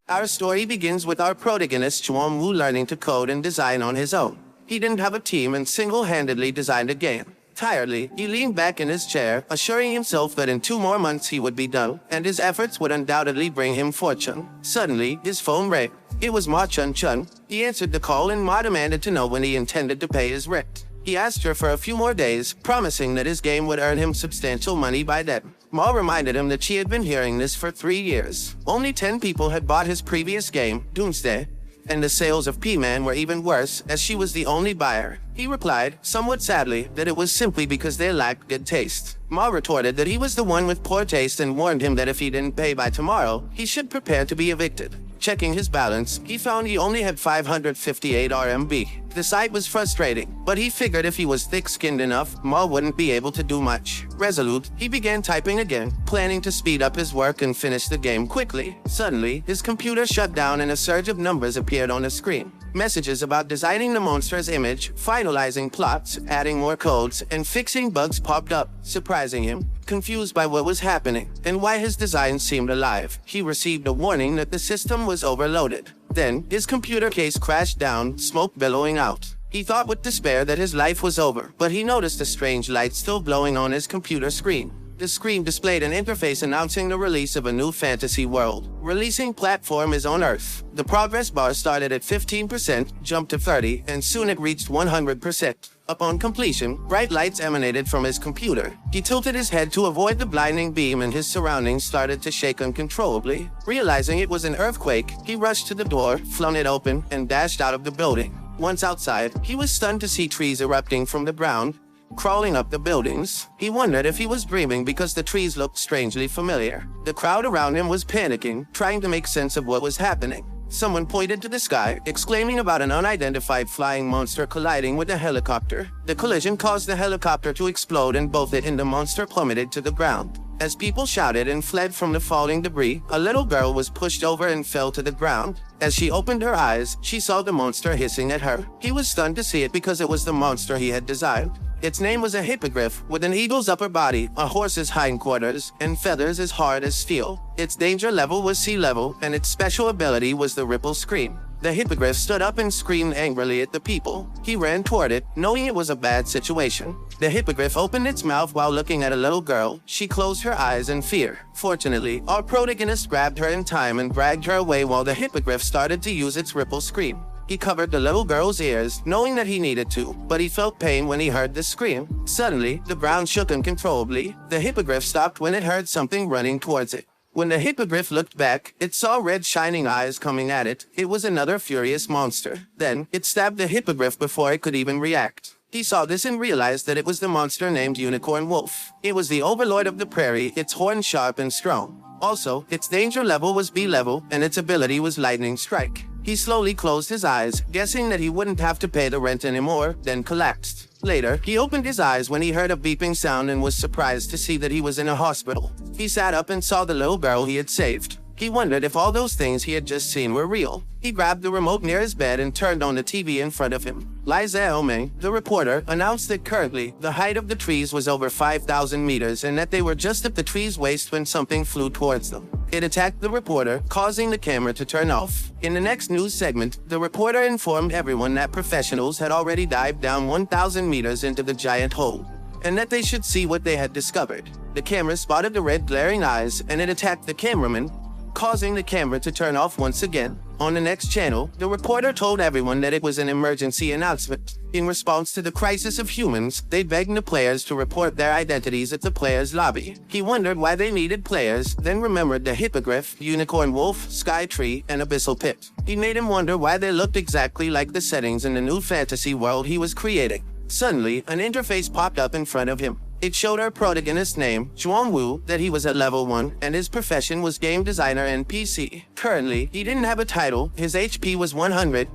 Our story begins with our protagonist Chuan Wu learning to code and design on his own. He didn't have a team and single-handedly designed a game. Tiredly, he leaned back in his chair, assuring himself that in 2 more months he would be done, and his efforts would undoubtedly bring him fortune. Suddenly, his phone rang. It was Ma Chun-chun. He answered the call and Ma demanded to know when he intended to pay his rent. He asked her for a few more days, promising that his game would earn him substantial money by then. Ma reminded him that she had been hearing this for 3 years. Only 10 people had bought his previous game, Doomsday, and the sales of P-Man were even worse, as she was the only buyer. He replied, somewhat sadly, that it was simply because they lacked good taste. Ma retorted that he was the one with poor taste and warned him that if he didn't pay by tomorrow, he should prepare to be evicted. Checking his balance, he found he only had 558 RMB. The sight was frustrating, but he figured if he was thick-skinned enough, Ma wouldn't be able to do much. Resolute, he began typing again, planning to speed up his work and finish the game quickly. Suddenly, his computer shut down and a surge of numbers appeared on the screen. Messages about designing the monster's image, finalizing plots, adding more codes, and fixing bugs popped up, surprising him. Confused by what was happening and why his design seemed alive, he received a warning that the system was overloaded. Then, his computer case crashed down, smoke billowing out. He thought with despair that his life was over, but he noticed a strange light still glowing on his computer screen. The screen displayed an interface announcing the release of a new fantasy world. Releasing platform is on Earth. The progress bar started at 15%, jumped to 30%, and soon it reached 100%. Upon completion, bright lights emanated from his computer. He tilted his head to avoid the blinding beam and his surroundings started to shake uncontrollably. Realizing it was an earthquake, he rushed to the door, flung it open, and dashed out of the building. Once outside, he was stunned to see trees erupting from the ground, crawling up the buildings. He wondered if he was dreaming because the trees looked strangely familiar. The crowd around him was panicking, trying to make sense of what was happening. Someone pointed to the sky, exclaiming about an unidentified flying monster colliding with a helicopter. The collision caused the helicopter to explode and both it and the monster plummeted to the ground. As people shouted and fled from the falling debris, a little girl was pushed over and fell to the ground. As she opened her eyes, she saw the monster hissing at her. He was stunned to see it because it was the monster he had designed. Its name was a hippogriff, with an eagle's upper body, a horse's hindquarters, and feathers as hard as steel. Its danger level was sea level, and its special ability was the ripple scream. The hippogriff stood up and screamed angrily at the people. He ran toward it, knowing it was a bad situation. The hippogriff opened its mouth while looking at a little girl. She closed her eyes in fear. Fortunately, our protagonist grabbed her in time and dragged her away while the hippogriff started to use its ripple scream. He covered the little girl's ears, knowing that he needed to, but he felt pain when he heard the scream. Suddenly, the ground shook uncontrollably. The hippogriff stopped when it heard something running towards it. When the hippogriff looked back, it saw red shining eyes coming at it. It was another furious monster. Then, it stabbed the hippogriff before it could even react. He saw this and realized that it was the monster named Unicorn Wolf. It was the overlord of the prairie, its horn sharp and strong. Also, its danger level was B level, and its ability was Lightning Strike. He slowly closed his eyes, guessing that he wouldn't have to pay the rent anymore, then collapsed. Later, he opened his eyes when he heard a beeping sound and was surprised to see that he was in a hospital. He sat up and saw the little girl he had saved. He wondered if all those things he had just seen were real. He grabbed the remote near his bed and turned on the TV in front of him. Lai Xiaoming, the reporter, announced that currently, the height of the trees was over 5,000 meters and that they were just at the tree's waist when something flew towards them. It attacked the reporter, causing the camera to turn off. In the next news segment, the reporter informed everyone that professionals had already dived down 1,000 meters into the giant hole, and that they should see what they had discovered. The camera spotted the red glaring eyes, and it attacked the cameraman, causing the camera to turn off once again. On the next channel, the reporter told everyone that it was an emergency announcement. In response to the crisis of humans, they begged the players to report their identities at the players' lobby. He wondered why they needed players, then remembered the hippogriff, unicorn wolf, sky tree, and abyssal pit. He made him wonder why they looked exactly like the settings in the new fantasy world he was creating. Suddenly, an interface popped up in front of him. It showed our protagonist's name, Chuan Wu, that he was at level 1, and his profession was game designer and PC. Currently, he didn't have a title. His HP was 100,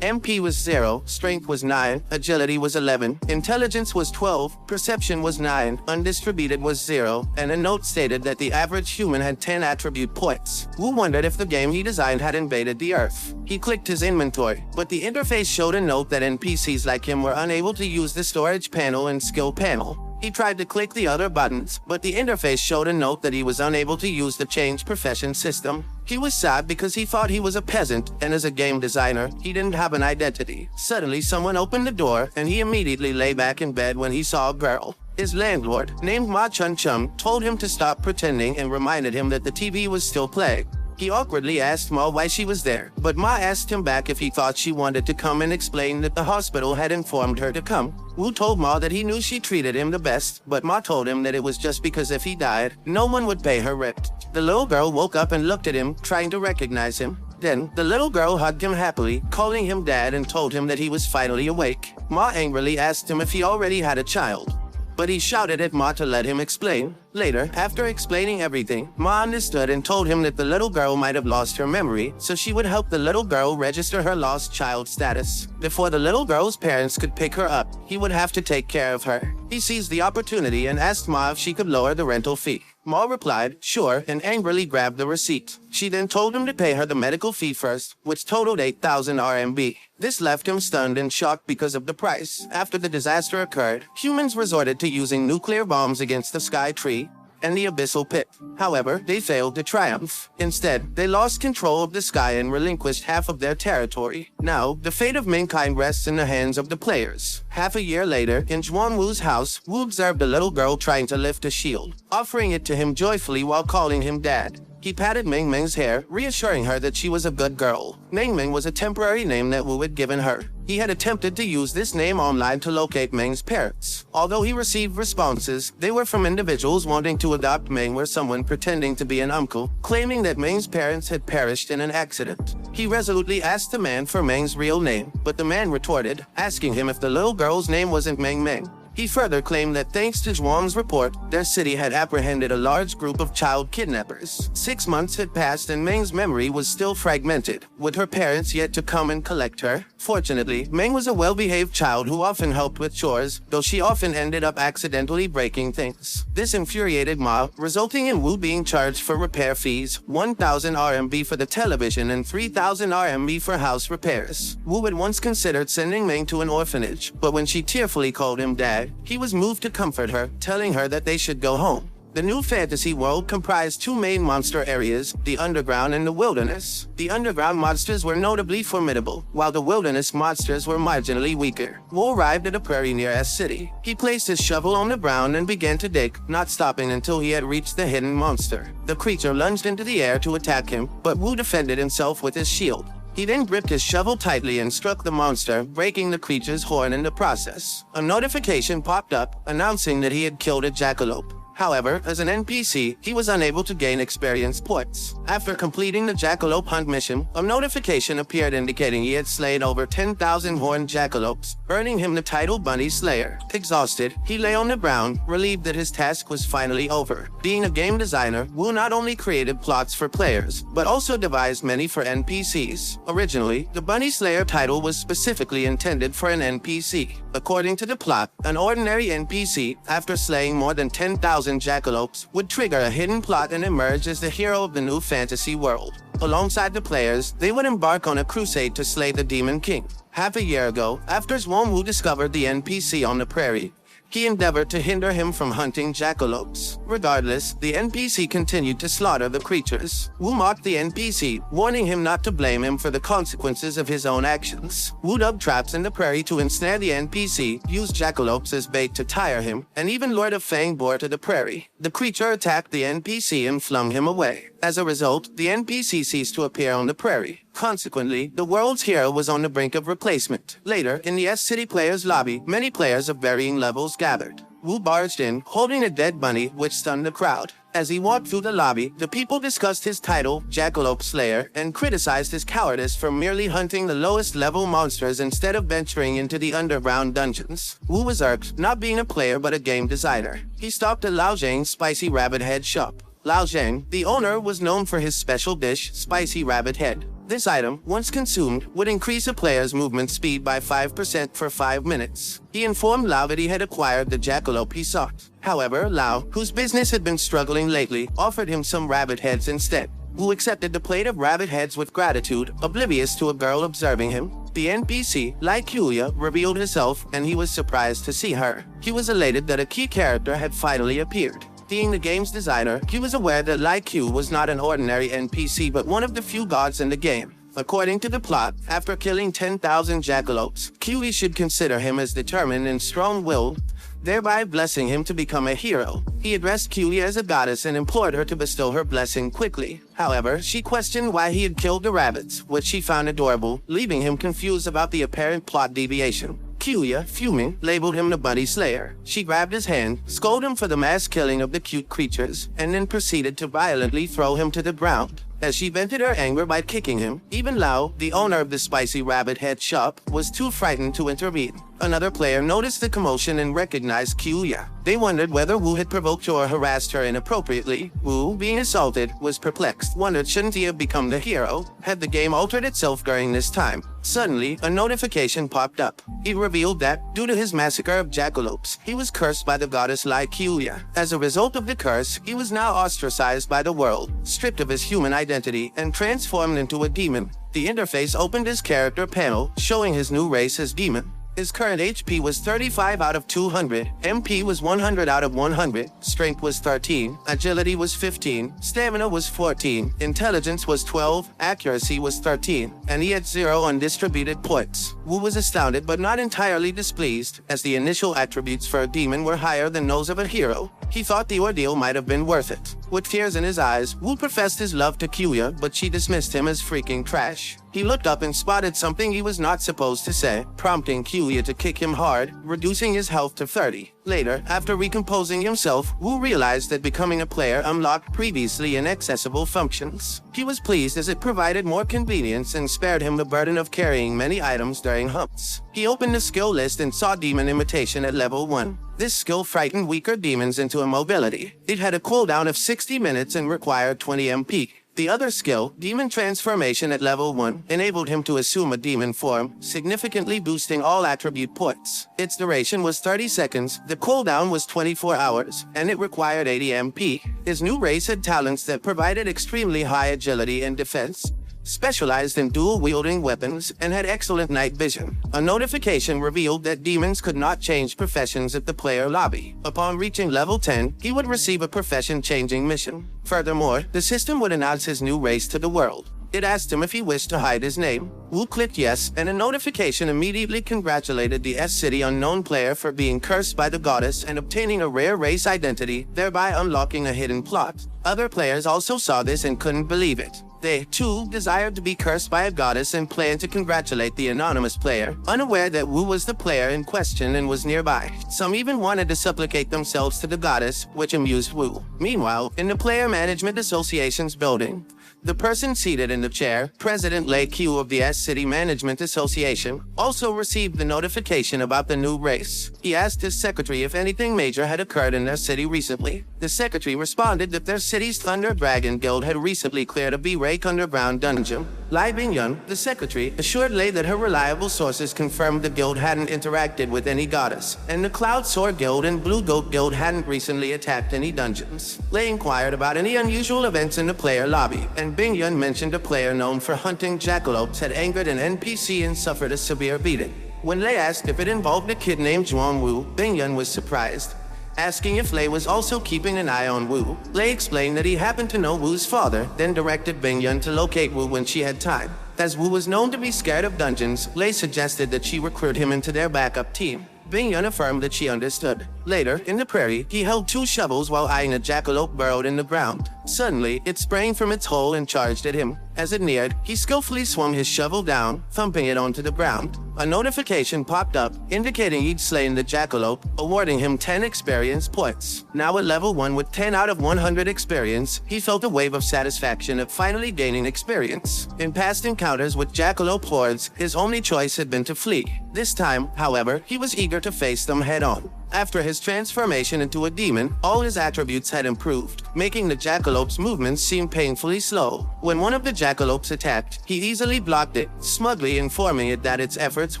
MP was 0, strength was 9, agility was 11, intelligence was 12, perception was 9, undistributed was 0, and a note stated that the average human had 10 attribute points. Wu wondered if the game he designed had invaded the Earth. He clicked his inventory, but the interface showed a note that NPCs like him were unable to use the storage panel and skill panel. He tried to click the other buttons, but the interface showed a note that he was unable to use the change profession system. He was sad because he thought he was a peasant, and as a game designer, he didn't have an identity. Suddenly, someone opened the door, and he immediately lay back in bed when he saw a girl. His landlord, named Ma Chun Chum, told him to stop pretending and reminded him that the TV was still playing. He awkwardly asked Ma why she was there, but Ma asked him back if he thought she wanted to come and explained that the hospital had informed her to come. Wu told Ma that he knew she treated him the best, but Ma told him that it was just because if he died, no one would pay her rent. The little girl woke up and looked at him, trying to recognize him. Then, the little girl hugged him happily, calling him dad and told him that he was finally awake. Ma angrily asked him if he already had a child, but he shouted at Ma to let him explain. Later, after explaining everything, Ma understood and told him that the little girl might have lost her memory, so she would help the little girl register her lost child status. Before the little girl's parents could pick her up, he would have to take care of her. He seized the opportunity and asked Ma if she could lower the rental fee. Ma replied, sure, and angrily grabbed the receipt. She then told him to pay her the medical fee first, which totaled 8,000 RMB. This left him stunned and shocked because of the price. After the disaster occurred, humans resorted to using nuclear bombs against the Sky Tree and the Abyssal Pit. However, they failed to triumph. Instead, they lost control of the sky and relinquished half of their territory. Now, the fate of mankind rests in the hands of the players. Half a year later, in Zhuangwu's house, Wu observed a little girl trying to lift a shield, offering it to him joyfully while calling him dad. He patted Meng Meng's hair, reassuring her that she was a good girl. Meng Meng was a temporary name that Wu had given her. He had attempted to use this name online to locate Meng's parents. Although he received responses, they were from individuals wanting to adopt Meng or someone pretending to be an uncle, claiming that Meng's parents had perished in an accident. He resolutely asked the man for Meng's real name, but the man retorted, asking him if the little girl's name wasn't Meng Meng. He further claimed that thanks to Zhuang's report, their city had apprehended a large group of child kidnappers. 6 months had passed and Meng's memory was still fragmented, with her parents yet to come and collect her. Fortunately, Meng was a well-behaved child who often helped with chores, though she often ended up accidentally breaking things. This infuriated Ma, resulting in Wu being charged for repair fees, 1,000 RMB for the television and 3,000 RMB for house repairs. Wu had once considered sending Meng to an orphanage, but when she tearfully called him dad, he was moved to comfort her, telling her that they should go home. The new fantasy world comprised two main monster areas, the underground and the wilderness. The underground monsters were notably formidable, while the wilderness monsters were marginally weaker. Wu arrived at a prairie near S City. He placed his shovel on the ground and began to dig, not stopping until he had reached the hidden monster. The creature lunged into the air to attack him, but Wu defended himself with his shield. He then gripped his shovel tightly and struck the monster, breaking the creature's horn in the process. A notification popped up, announcing that he had killed a jackalope. However, as an NPC, he was unable to gain experience points. After completing the jackalope hunt mission, a notification appeared indicating he had slain over 10,000 horned jackalopes, earning him the title Bunny Slayer. Exhausted, he lay on the ground, relieved that his task was finally over. Being a game designer, Wu not only created plots for players, but also devised many for NPCs. Originally, the Bunny Slayer title was specifically intended for an NPC. According to the plot, an ordinary NPC, after slaying more than 10,000 jackalopes, would trigger a hidden plot and emerge as the hero of the new fantasy world. Alongside the players, they would embark on a crusade to slay the Demon King. Half a year ago, after Zhuangwu discovered the NPC on the prairie, he endeavored to hinder him from hunting jackalopes. Regardless, the NPC continued to slaughter the creatures. Wu mocked the NPC, warning him not to blame him for the consequences of his own actions. Wu dug traps in the prairie to ensnare the NPC, used jackalopes as bait to tire him, and even lured a fang boar to the prairie. The creature attacked the NPC and flung him away. As a result, the NPC ceased to appear on the prairie. Consequently, the world's hero was on the brink of replacement. Later, in the S-City players' lobby, many players of varying levels gathered. Wu barged in, holding a dead bunny, which stunned the crowd. As he walked through the lobby, the people discussed his title, Jackalope Slayer, and criticized his cowardice for merely hunting the lowest-level monsters instead of venturing into the underground dungeons. Wu was irked, not being a player but a game designer. He stopped at Lao Zhang's Spicy Rabbit Head shop. Lao Zhang, the owner, was known for his special dish, Spicy Rabbit Head. This item, once consumed, would increase a player's movement speed by 5% for 5 minutes. He informed Lao that he had acquired the jackalope he sought. However, Lao, whose business had been struggling lately, offered him some rabbit heads instead. Wu accepted the plate of rabbit heads with gratitude, oblivious to a girl observing him. The NPC, like Kyuya, revealed herself and he was surprised to see her. He was elated that a key character had finally appeared. Being the game's designer, he was aware that Lai Q was not an ordinary NPC but one of the few gods in the game. According to the plot, after killing 10,000 jackalopes, Kyuya should consider him as determined and strong-willed, thereby blessing him to become a hero. He addressed Kyuya as a goddess and implored her to bestow her blessing quickly. However, she questioned why he had killed the rabbits, which she found adorable, leaving him confused about the apparent plot deviation. Kyuya, fuming, labeled him the Bunny Slayer. She grabbed his hand, scolded him for the mass killing of the cute creatures, and then proceeded to violently throw him to the ground. As she vented her anger by kicking him, even Lao, the owner of the Spicy Rabbit Head shop, was too frightened to intervene. Another player noticed the commotion and recognized Kyuya. They wondered whether Wu had provoked or harassed her inappropriately. Wu, being assaulted, was perplexed, wondered shouldn't he have become the hero? Had the game altered itself during this time? Suddenly, a notification popped up. It revealed that, due to his massacre of jackalopes, he was cursed by the goddess Lai Kyuya. As a result of the curse, he was now ostracized by the world, stripped of his human identity, and transformed into a demon. The interface opened his character panel, showing his new race as demon. His current HP was 35 out of 200, MP was 100 out of 100, Strength was 13, Agility was 15, Stamina was 14, Intelligence was 12, Accuracy was 13, and he had 0 undistributed points. Wu was astounded but not entirely displeased, as the initial attributes for a demon were higher than those of a hero. He thought the ordeal might have been worth it. With tears in his eyes, Wu professed his love to Kyuya, but she dismissed him as freaking trash. He looked up and spotted something he was not supposed to say, prompting Kyuya to kick him hard, reducing his health to 30. Later, after recomposing himself, Wu realized that becoming a player unlocked previously inaccessible functions. He was pleased as it provided more convenience and spared him the burden of carrying many items during hunts. He opened the skill list and saw Demon Imitation at level 1. This skill frightened weaker demons into immobility. It had a cooldown of 60 minutes and required 20 MP. The other skill, Demon Transformation at level 1, enabled him to assume a demon form, significantly boosting all attribute points. Its duration was 30 seconds, the cooldown was 24 hours, and it required 80 MP. His new race had talents that provided extremely high agility and defense, specialized in dual-wielding weapons, and had excellent night vision. A notification revealed that demons could not change professions at the player lobby. Upon reaching level 10, he would receive a profession-changing mission. Furthermore, the system would announce his new race to the world. It asked him if he wished to hide his name. Wu clicked yes, and a notification immediately congratulated the S-City unknown player for being cursed by the goddess and obtaining a rare race identity, thereby unlocking a hidden plot. Other players also saw this and couldn't believe it. They, too, desired to be cursed by a goddess and planned to congratulate the anonymous player, unaware that Wu was the player in question and was nearby. Some even wanted to supplicate themselves to the goddess, which amused Wu. Meanwhile, in the Player Management Association's building, the person seated in the chair, President Lei Q of the S-City Management Association, also received the notification about the new race. He asked his secretary if anything major had occurred in their city recently. The secretary responded that their city's Thunder Dragon Guild had recently cleared a B-rank underground dungeon. Lai Bingyun, the secretary, assured Lei that her reliable sources confirmed the guild hadn't interacted with any goddess, and the Cloud Sword Guild and Blue Goat Guild hadn't recently attacked any dungeons. Lei inquired about any unusual events in the player lobby, and Bingyun mentioned a player known for hunting jackalopes had angered an NPC and suffered a severe beating. When Lei asked if it involved a kid named Zhuang Wu, Bingyun was surprised, asking if Lei was also keeping an eye on Wu. Lei explained that he happened to know Wu's father, then directed Bingyun to locate Wu when she had time. As Wu was known to be scared of dungeons, Lei suggested that she recruit him into their backup team. Bingyun affirmed that she understood. Later, in the prairie, he held 2 shovels while eyeing a jackalope burrowed in the ground. Suddenly, it sprang from its hole and charged at him. As it neared, he skillfully swung his shovel down, thumping it onto the ground. A notification popped up, indicating he'd slain the jackalope, awarding him 10 experience points. Now at level 1 with 10 out of 100 experience, he felt a wave of satisfaction at finally gaining experience. In past encounters with jackalope hordes, his only choice had been to flee. This time, however, he was eager to face them head-on. After his transformation into a demon, all his attributes had improved, making the jackalope's movements seem painfully slow. When one of the jackalopes attacked, he easily blocked it, smugly informing it that its efforts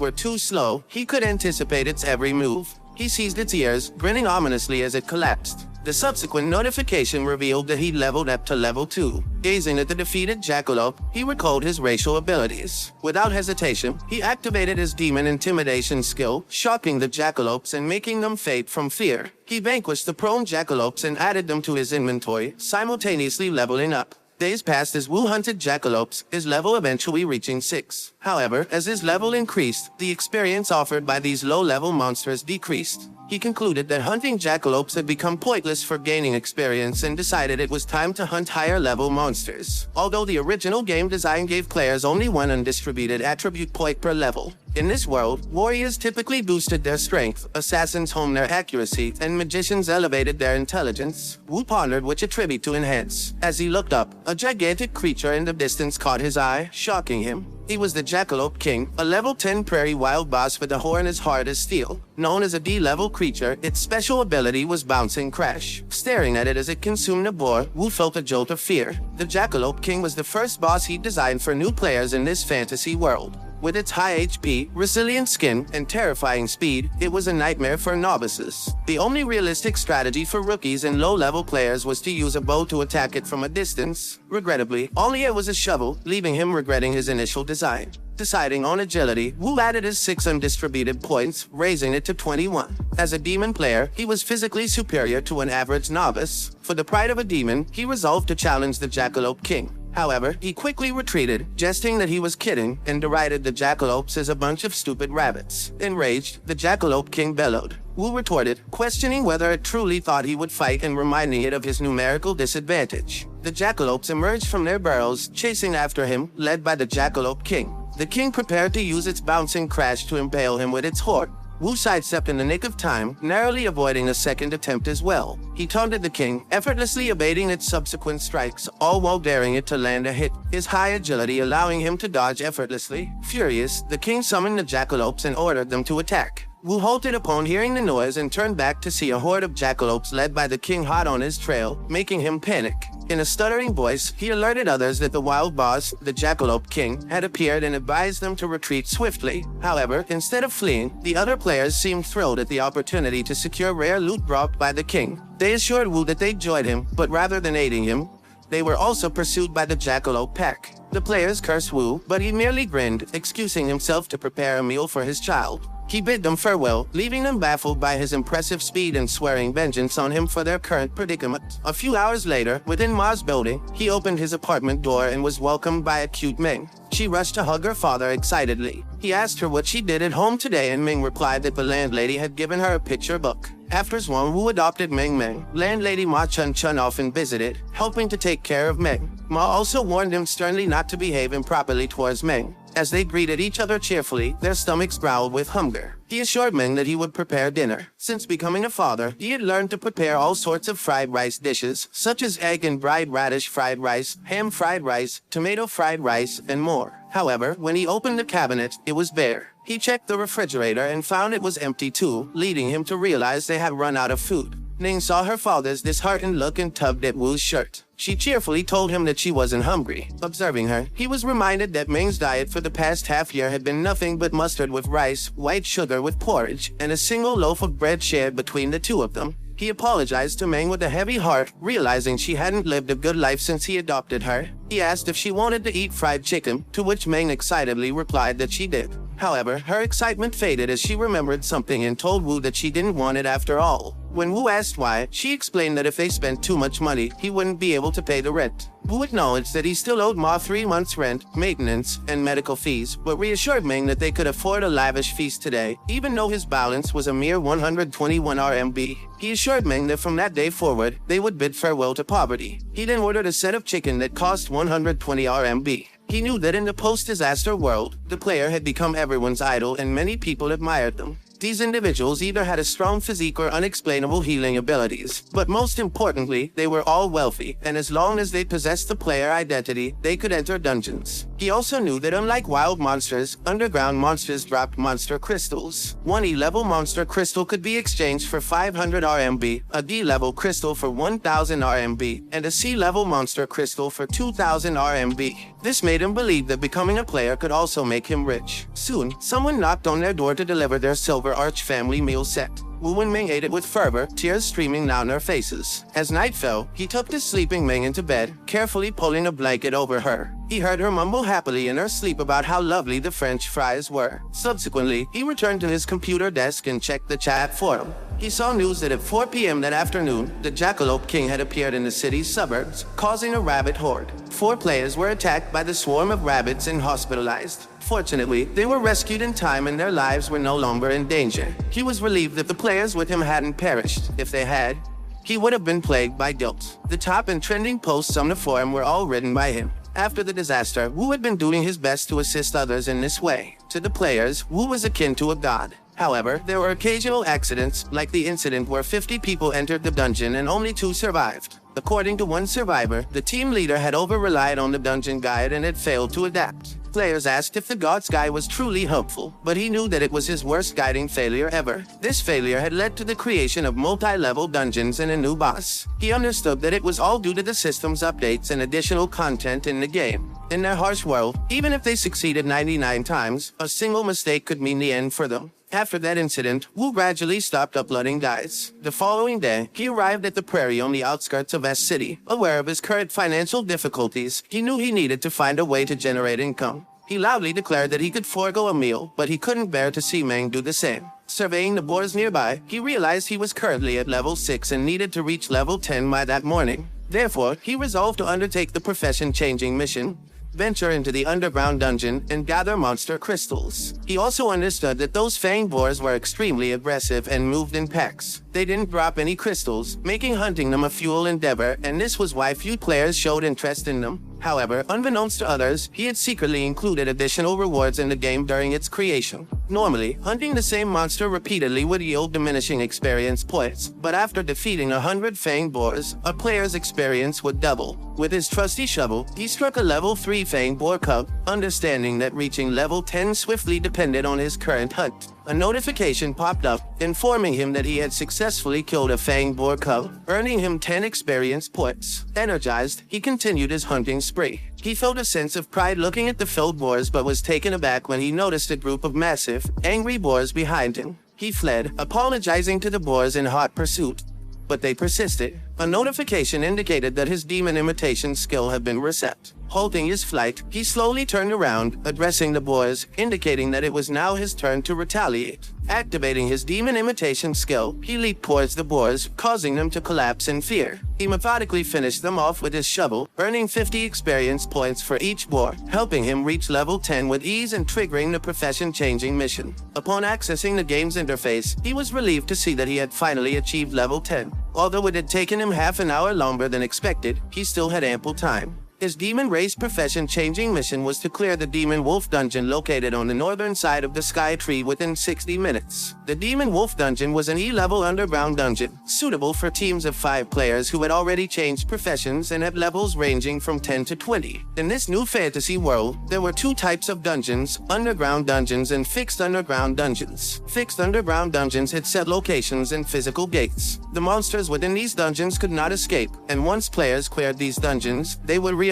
were too slow. He could anticipate its every move. He seized its ears, grinning ominously as it collapsed. The subsequent notification revealed that he'd leveled up to level 2. Gazing at the defeated jackalope, he recalled his racial abilities. Without hesitation, he activated his demon intimidation skill, shocking the jackalopes and making them faint from fear. He vanquished the prone jackalopes and added them to his inventory, simultaneously leveling up. Days passed as Wu hunted jackalopes, his level eventually reaching 6. However, as his level increased, the experience offered by these low-level monsters decreased. He concluded that hunting jackalopes had become pointless for gaining experience and decided it was time to hunt higher-level monsters. Although the original game design gave players only one undistributed attribute point per level. In this world, warriors typically boosted their strength, assassins honed their accuracy, and magicians elevated their intelligence. Wu pondered which attribute to enhance. As he looked up, a gigantic creature in the distance caught his eye, shocking him. He was the Jackalope King, a level 10 prairie wild boss with a horn as hard as steel. Known as a D-level creature, its special ability was Bouncing Crash. Staring at it as it consumed a boar, Wu felt a jolt of fear. The Jackalope King was the first boss he designed for new players in this fantasy world. With its high HP, resilient skin, and terrifying speed, it was a nightmare for novices. The only realistic strategy for rookies and low-level players was to use a bow to attack it from a distance. Regrettably, all he had was a shovel, leaving him regretting his initial design. Deciding on agility, Wu added his 6 undistributed points, raising it to 21. As a demon player, he was physically superior to an average novice. For the pride of a demon, he resolved to challenge the Jackalope King. However, he quickly retreated, jesting that he was kidding, and derided the jackalopes as a bunch of stupid rabbits. Enraged, the Jackalope King bellowed. Wu retorted, questioning whether it truly thought he would fight and reminding it of his numerical disadvantage. The jackalopes emerged from their burrows, chasing after him, led by the Jackalope King. The king prepared to use its Bouncing Crash to impale him with its horn. Wu sidestepped in the nick of time, narrowly avoiding a second attempt as well. He taunted the king, effortlessly evading its subsequent strikes, all while daring it to land a hit, his high agility allowing him to dodge effortlessly. Furious, the king summoned the jackalopes and ordered them to attack. Wu halted upon hearing the noise and turned back to see a horde of jackalopes led by the king hot on his trail, making him panic. In a stuttering voice, he alerted others that the wild boss, the Jackalope King, had appeared and advised them to retreat swiftly. However, instead of fleeing, the other players seemed thrilled at the opportunity to secure rare loot brought by the king. They assured Wu that they'd join him, but rather than aiding him, they were also pursued by the Jackalope Pack. The players cursed Wu, but he merely grinned, excusing himself to prepare a meal for his child. He bid them farewell, leaving them baffled by his impressive speed and swearing vengeance on him for their current predicament. A few hours later, within Ma's building, he opened his apartment door and was welcomed by a cute Meng. She rushed to hug her father excitedly. He asked her what she did at home today, and Meng replied that the landlady had given her a picture book. After Zhuang Wu adopted Meng, landlady Ma Chun often visited, helping to take care of Meng. Ma also warned him sternly not to behave improperly towards Meng. As they greeted each other cheerfully, their stomachs growled with hunger. He assured Meng that he would prepare dinner. Since becoming a father, he had learned to prepare all sorts of fried rice dishes, such as egg and dried radish fried rice, ham fried rice, tomato fried rice, and more. However, when he opened the cabinet, it was bare. He checked the refrigerator and found it was empty too, leading him to realize they had run out of food. Ning saw her father's disheartened look and tugged at Wu's shirt. She cheerfully told him that she wasn't hungry. Observing her, he was reminded that Ming's diet for the past half-year had been nothing but mustard with rice, white sugar with porridge, and a single loaf of bread shared between the two of them. He apologized to Meng with a heavy heart, realizing she hadn't lived a good life since he adopted her. He asked if she wanted to eat fried chicken, to which Meng excitedly replied that she did. However, her excitement faded as she remembered something and told Wu that she didn't want it after all. When Wu asked why, she explained that if they spent too much money, he wouldn't be able to pay the rent. Wu acknowledged that he still owed Ma 3 months' rent, maintenance, and medical fees, but reassured Meng that they could afford a lavish feast today, even though his balance was a mere 121 RMB. He assured Meng that from that day forward, they would bid farewell to poverty. He then ordered a set of chicken that cost 120 RMB. He knew that in the post-disaster world, the player had become everyone's idol and many people admired them. These individuals either had a strong physique or unexplainable healing abilities, but most importantly, they were all wealthy, and as long as they possessed the player identity, they could enter dungeons. He also knew that unlike wild monsters, underground monsters dropped monster crystals. One E-level monster crystal could be exchanged for 500 RMB, a D-level crystal for 1000 RMB, and a C-level monster crystal for 2000 RMB. This made him believe that becoming a player could also make him rich. Soon, someone knocked on their door to deliver their Silver Arch family meal set. Wu and Ming ate it with fervor, tears streaming down their faces. As night fell, he tucked his sleeping Ming into bed, carefully pulling a blanket over her. He heard her mumble happily in her sleep about how lovely the French fries were. Subsequently, he returned to his computer desk and checked the chat forum. He saw news that at 4 p.m. that afternoon, the Jackalope King had appeared in the city's suburbs, causing a rabbit horde. 4 players were attacked by the swarm of rabbits and hospitalized. Fortunately, they were rescued in time and their lives were no longer in danger. He was relieved that the players with him hadn't perished. If they had, he would have been plagued by guilt. The top and trending posts on the forum were all written by him. After the disaster, Wu had been doing his best to assist others in this way. To the players, Wu was akin to a god. However, there were occasional accidents, like the incident where 50 people entered the dungeon and only 2 survived. According to one survivor, the team leader had over-relied on the dungeon guide and had failed to adapt. Players asked if the god's guide was truly helpful, but he knew that it was his worst guiding failure ever. This failure had led to the creation of multi-level dungeons and a new boss. He understood that it was all due to the system's updates and additional content in the game. In their harsh world, even if they succeeded 99 times, a single mistake could mean the end for them. After that incident, Wu gradually stopped uploading guides. The following day, he arrived at the prairie on the outskirts of S City. Aware of his current financial difficulties, he knew he needed to find a way to generate income. He loudly declared that he could forego a meal, but he couldn't bear to see Meng do the same. Surveying the boars nearby, he realized he was currently at level 6 and needed to reach level 10 by that morning. Therefore, he resolved to undertake the profession-changing mission. Venture into the underground dungeon and gather monster crystals. He also understood that those fanged boars were extremely aggressive and moved in packs. They didn't drop any crystals, making hunting them a futile endeavor, and this was why few players showed interest in them. However, unbeknownst to others, he had secretly included additional rewards in the game during its creation. Normally, hunting the same monster repeatedly would yield diminishing experience points, but after defeating 100 fanged boars, a player's experience would double. With his trusty shovel, he struck a level 3 fanged boar cub, understanding that reaching level 10 swiftly depended on his current hunt. A notification popped up, informing him that he had successfully killed a fanged boar cub, earning him 10 experience points. Energized, he continued his hunting spree. He felt a sense of pride looking at the felled boars but was taken aback when he noticed a group of massive, angry boars behind him. He fled, apologizing to the boars in hot pursuit, but they persisted. A notification indicated that his demon imitation skill had been reset. Halting his flight, he slowly turned around, addressing the boys, indicating that it was now his turn to retaliate. Activating his demon imitation skill, he leaped towards the boars, causing them to collapse in fear. He methodically finished them off with his shovel, earning 50 experience points for each boar, helping him reach level 10 with ease and triggering the profession-changing mission. Upon accessing the game's interface, he was relieved to see that he had finally achieved level 10. Although it had taken him half an hour longer than expected, he still had ample time. His demon race profession-changing mission was to clear the Demon Wolf dungeon located on the northern side of the Sky Tree within 60 minutes. The Demon Wolf dungeon was an E-level underground dungeon, suitable for teams of 5 players who had already changed professions and had levels ranging from 10 to 20. In this new fantasy world, there were 2 types of dungeons, underground dungeons and fixed underground dungeons. Fixed underground dungeons had set locations and physical gates. The monsters within these dungeons could not escape, and once players cleared these dungeons, they would reopen.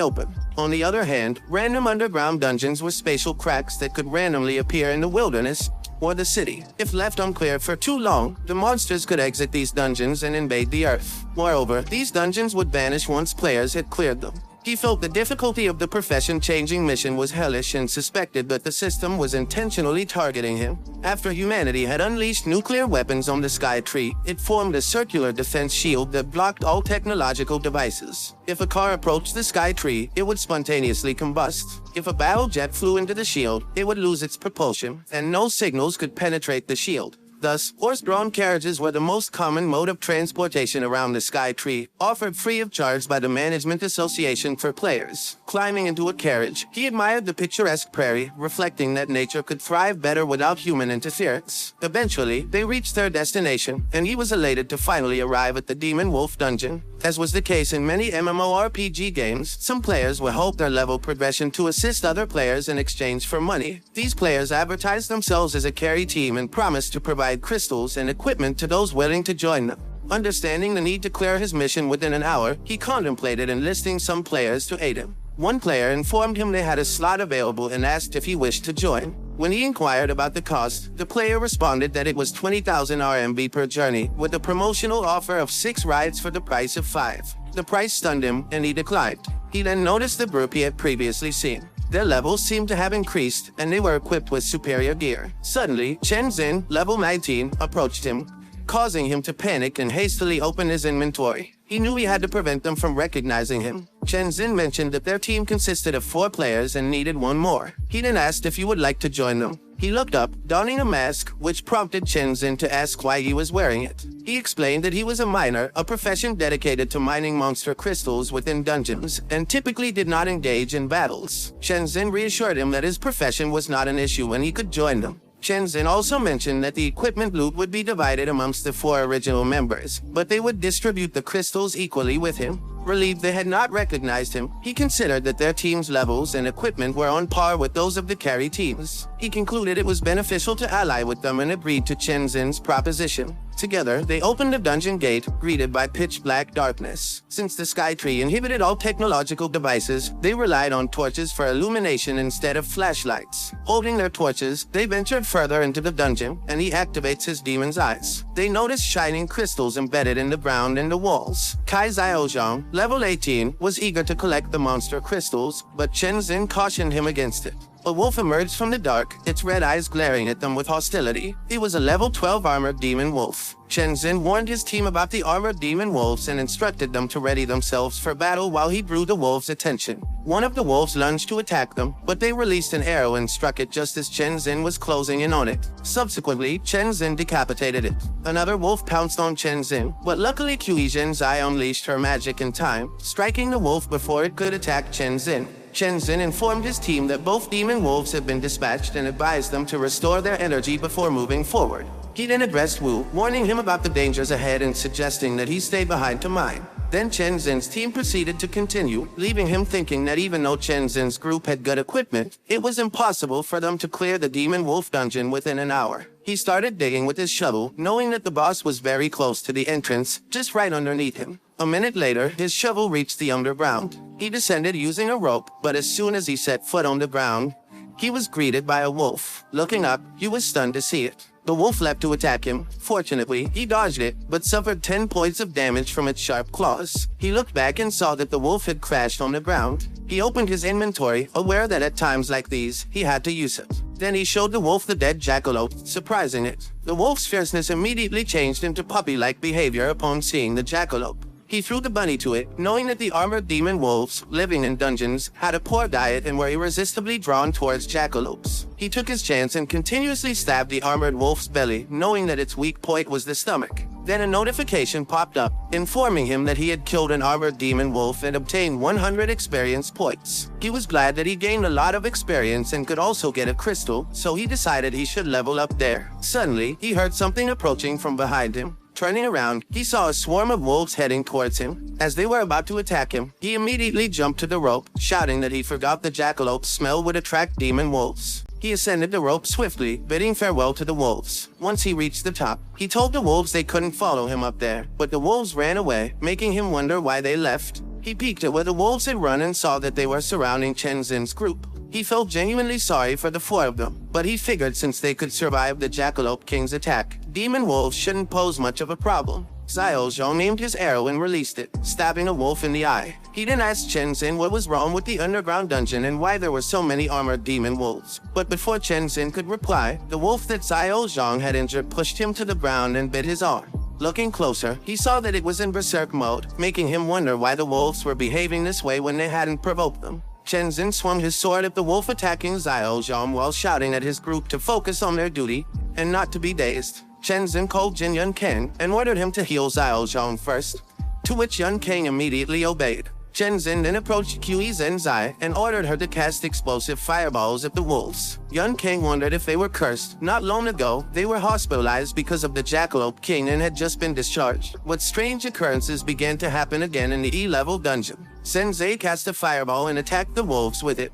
On the other hand, random underground dungeons were spatial cracks that could randomly appear in the wilderness or the city. If left unclear for too long, the monsters could exit these dungeons and invade the earth. Moreover, these dungeons would vanish once players had cleared them. He felt the difficulty of the profession-changing mission was hellish and suspected that the system was intentionally targeting him. After humanity had unleashed nuclear weapons on the Sky Tree, it formed a circular defense shield that blocked all technological devices. If a car approached the Sky Tree, it would spontaneously combust. If a battle jet flew into the shield, it would lose its propulsion, and no signals could penetrate the shield. Thus, horse-drawn carriages were the most common mode of transportation around the Sky Tree, offered free of charge by the Management Association for players. Climbing into a carriage, he admired the picturesque prairie, reflecting that nature could thrive better without human interference. Eventually, they reached their destination, and he was elated to finally arrive at the Demon Wolf dungeon. As was the case in many MMORPG games, some players would halt their level progression to assist other players in exchange for money. These players advertised themselves as a carry team and promised to provide crystals and equipment to those willing to join them. Understanding the need to clear his mission within an hour, he contemplated enlisting some players to aid him. One player informed him they had a slot available and asked if he wished to join. When he inquired about the cost, the player responded that it was 20,000 RMB per journey, with a promotional offer of 6 rides for the price of 5. The price stunned him, and he declined. He then noticed the group he had previously seen. Their levels seemed to have increased, and they were equipped with superior gear. Suddenly, Chen Xin, level 19, approached him, causing him to panic and hastily open his inventory. He knew he had to prevent them from recognizing him. Chen Xin mentioned that their team consisted of 4 players and needed 1 more. He then asked if he would like to join them. He looked up, donning a mask, which prompted Chen Xin to ask why he was wearing it. He explained that he was a miner, a profession dedicated to mining monster crystals within dungeons, and typically did not engage in battles. Chen Xin reassured him that his profession was not an issue and he could join them. Chen Xin also mentioned that the equipment loot would be divided amongst the 4 original members, but they would distribute the crystals equally with him. Relieved they had not recognized him, he considered that their team's levels and equipment were on par with those of the carry teams. He concluded it was beneficial to ally with them and agreed to Chen Xin's proposition. Together, they opened the dungeon gate, greeted by pitch-black darkness. Since the Sky Tree inhibited all technological devices, they relied on torches for illumination instead of flashlights. Holding their torches, they ventured further into the dungeon, and he activates his demon's eyes. They noticed shining crystals embedded in the ground and the walls. Kai Xiaozhong, level 18, was eager to collect the monster crystals, but Chen Xin cautioned him against it. A wolf emerged from the dark, its red eyes glaring at them with hostility. He was a level 12 armored demon wolf. Chen Xin warned his team about the armored demon wolves and instructed them to ready themselves for battle while he drew the wolves' attention. One of the wolves lunged to attack them, but they released an arrow and struck it just as Chen Xin was closing in on it. Subsequently, Chen Xin decapitated it. Another wolf pounced on Chen Xin, but luckily Qi Zhenzai unleashed her magic in time, striking the wolf before it could attack Chen Xin. Chen Xin informed his team that both demon wolves had been dispatched and advised them to restore their energy before moving forward. He then addressed Wu, warning him about the dangers ahead and suggesting that he stay behind to mine. Then Chen Xin's team proceeded to continue, leaving him thinking that even though Chen Xin's group had good equipment, it was impossible for them to clear the demon wolf dungeon within an hour. He started digging with his shovel, knowing that the boss was very close to the entrance, just right underneath him. A minute later, his shovel reached the underground. He descended using a rope, but as soon as he set foot on the ground, he was greeted by a wolf. Looking up, he was stunned to see it. The wolf leapt to attack him. Fortunately, he dodged it, but suffered 10 points of damage from its sharp claws. He looked back and saw that the wolf had crashed on the ground. He opened his inventory, aware that at times like these, he had to use it. Then he showed the wolf the dead jackalope, surprising it. The wolf's fierceness immediately changed into puppy-like behavior upon seeing the jackalope. He threw the bunny to it, knowing that the armored demon wolves, living in dungeons, had a poor diet and were irresistibly drawn towards jackalopes. He took his chance and continuously stabbed the armored wolf's belly, knowing that its weak point was the stomach. Then a notification popped up, informing him that he had killed an armored demon wolf and obtained 100 experience points. He was glad that he gained a lot of experience and could also get a crystal, so he decided he should level up there. Suddenly, he heard something approaching from behind him. Turning around, he saw a swarm of wolves heading towards him. As they were about to attack him, he immediately jumped to the rope, shouting that he forgot the jackalope's smell would attract demon wolves. He ascended the rope swiftly, bidding farewell to the wolves. Once he reached the top, he told the wolves they couldn't follow him up there, but the wolves ran away, making him wonder why they left. He peeked at where the wolves had run and saw that they were surrounding Chen Xin's group. He felt genuinely sorry for the 4 of them, but he figured since they could survive the Jackalope King's attack, demon wolves shouldn't pose much of a problem. Xiaozhong aimed his arrow and released it, stabbing a wolf in the eye. He then asked Chen Xin what was wrong with the underground dungeon and why there were so many armored demon wolves. But before Chen Xin could reply, the wolf that Xiaozhong had injured pushed him to the ground and bit his arm. Looking closer, he saw that it was in berserk mode, making him wonder why the wolves were behaving this way when they hadn't provoked them. Chen Xin swung his sword at the wolf attacking Xiaozhong while shouting at his group to focus on their duty and not to be dazed. Chen Xin called Jin Yun Kang and ordered him to heal Xiaozhong first, to which Yun Kang immediately obeyed. Chen Xin then approached Qi Zhenzai and ordered her to cast explosive fireballs at the wolves. Yun Kang wondered if they were cursed. Not long ago, they were hospitalized because of the Jackalope King and had just been discharged. But strange occurrences began to happen again in the E-level dungeon. Zhenzai cast a fireball and attacked the wolves with it.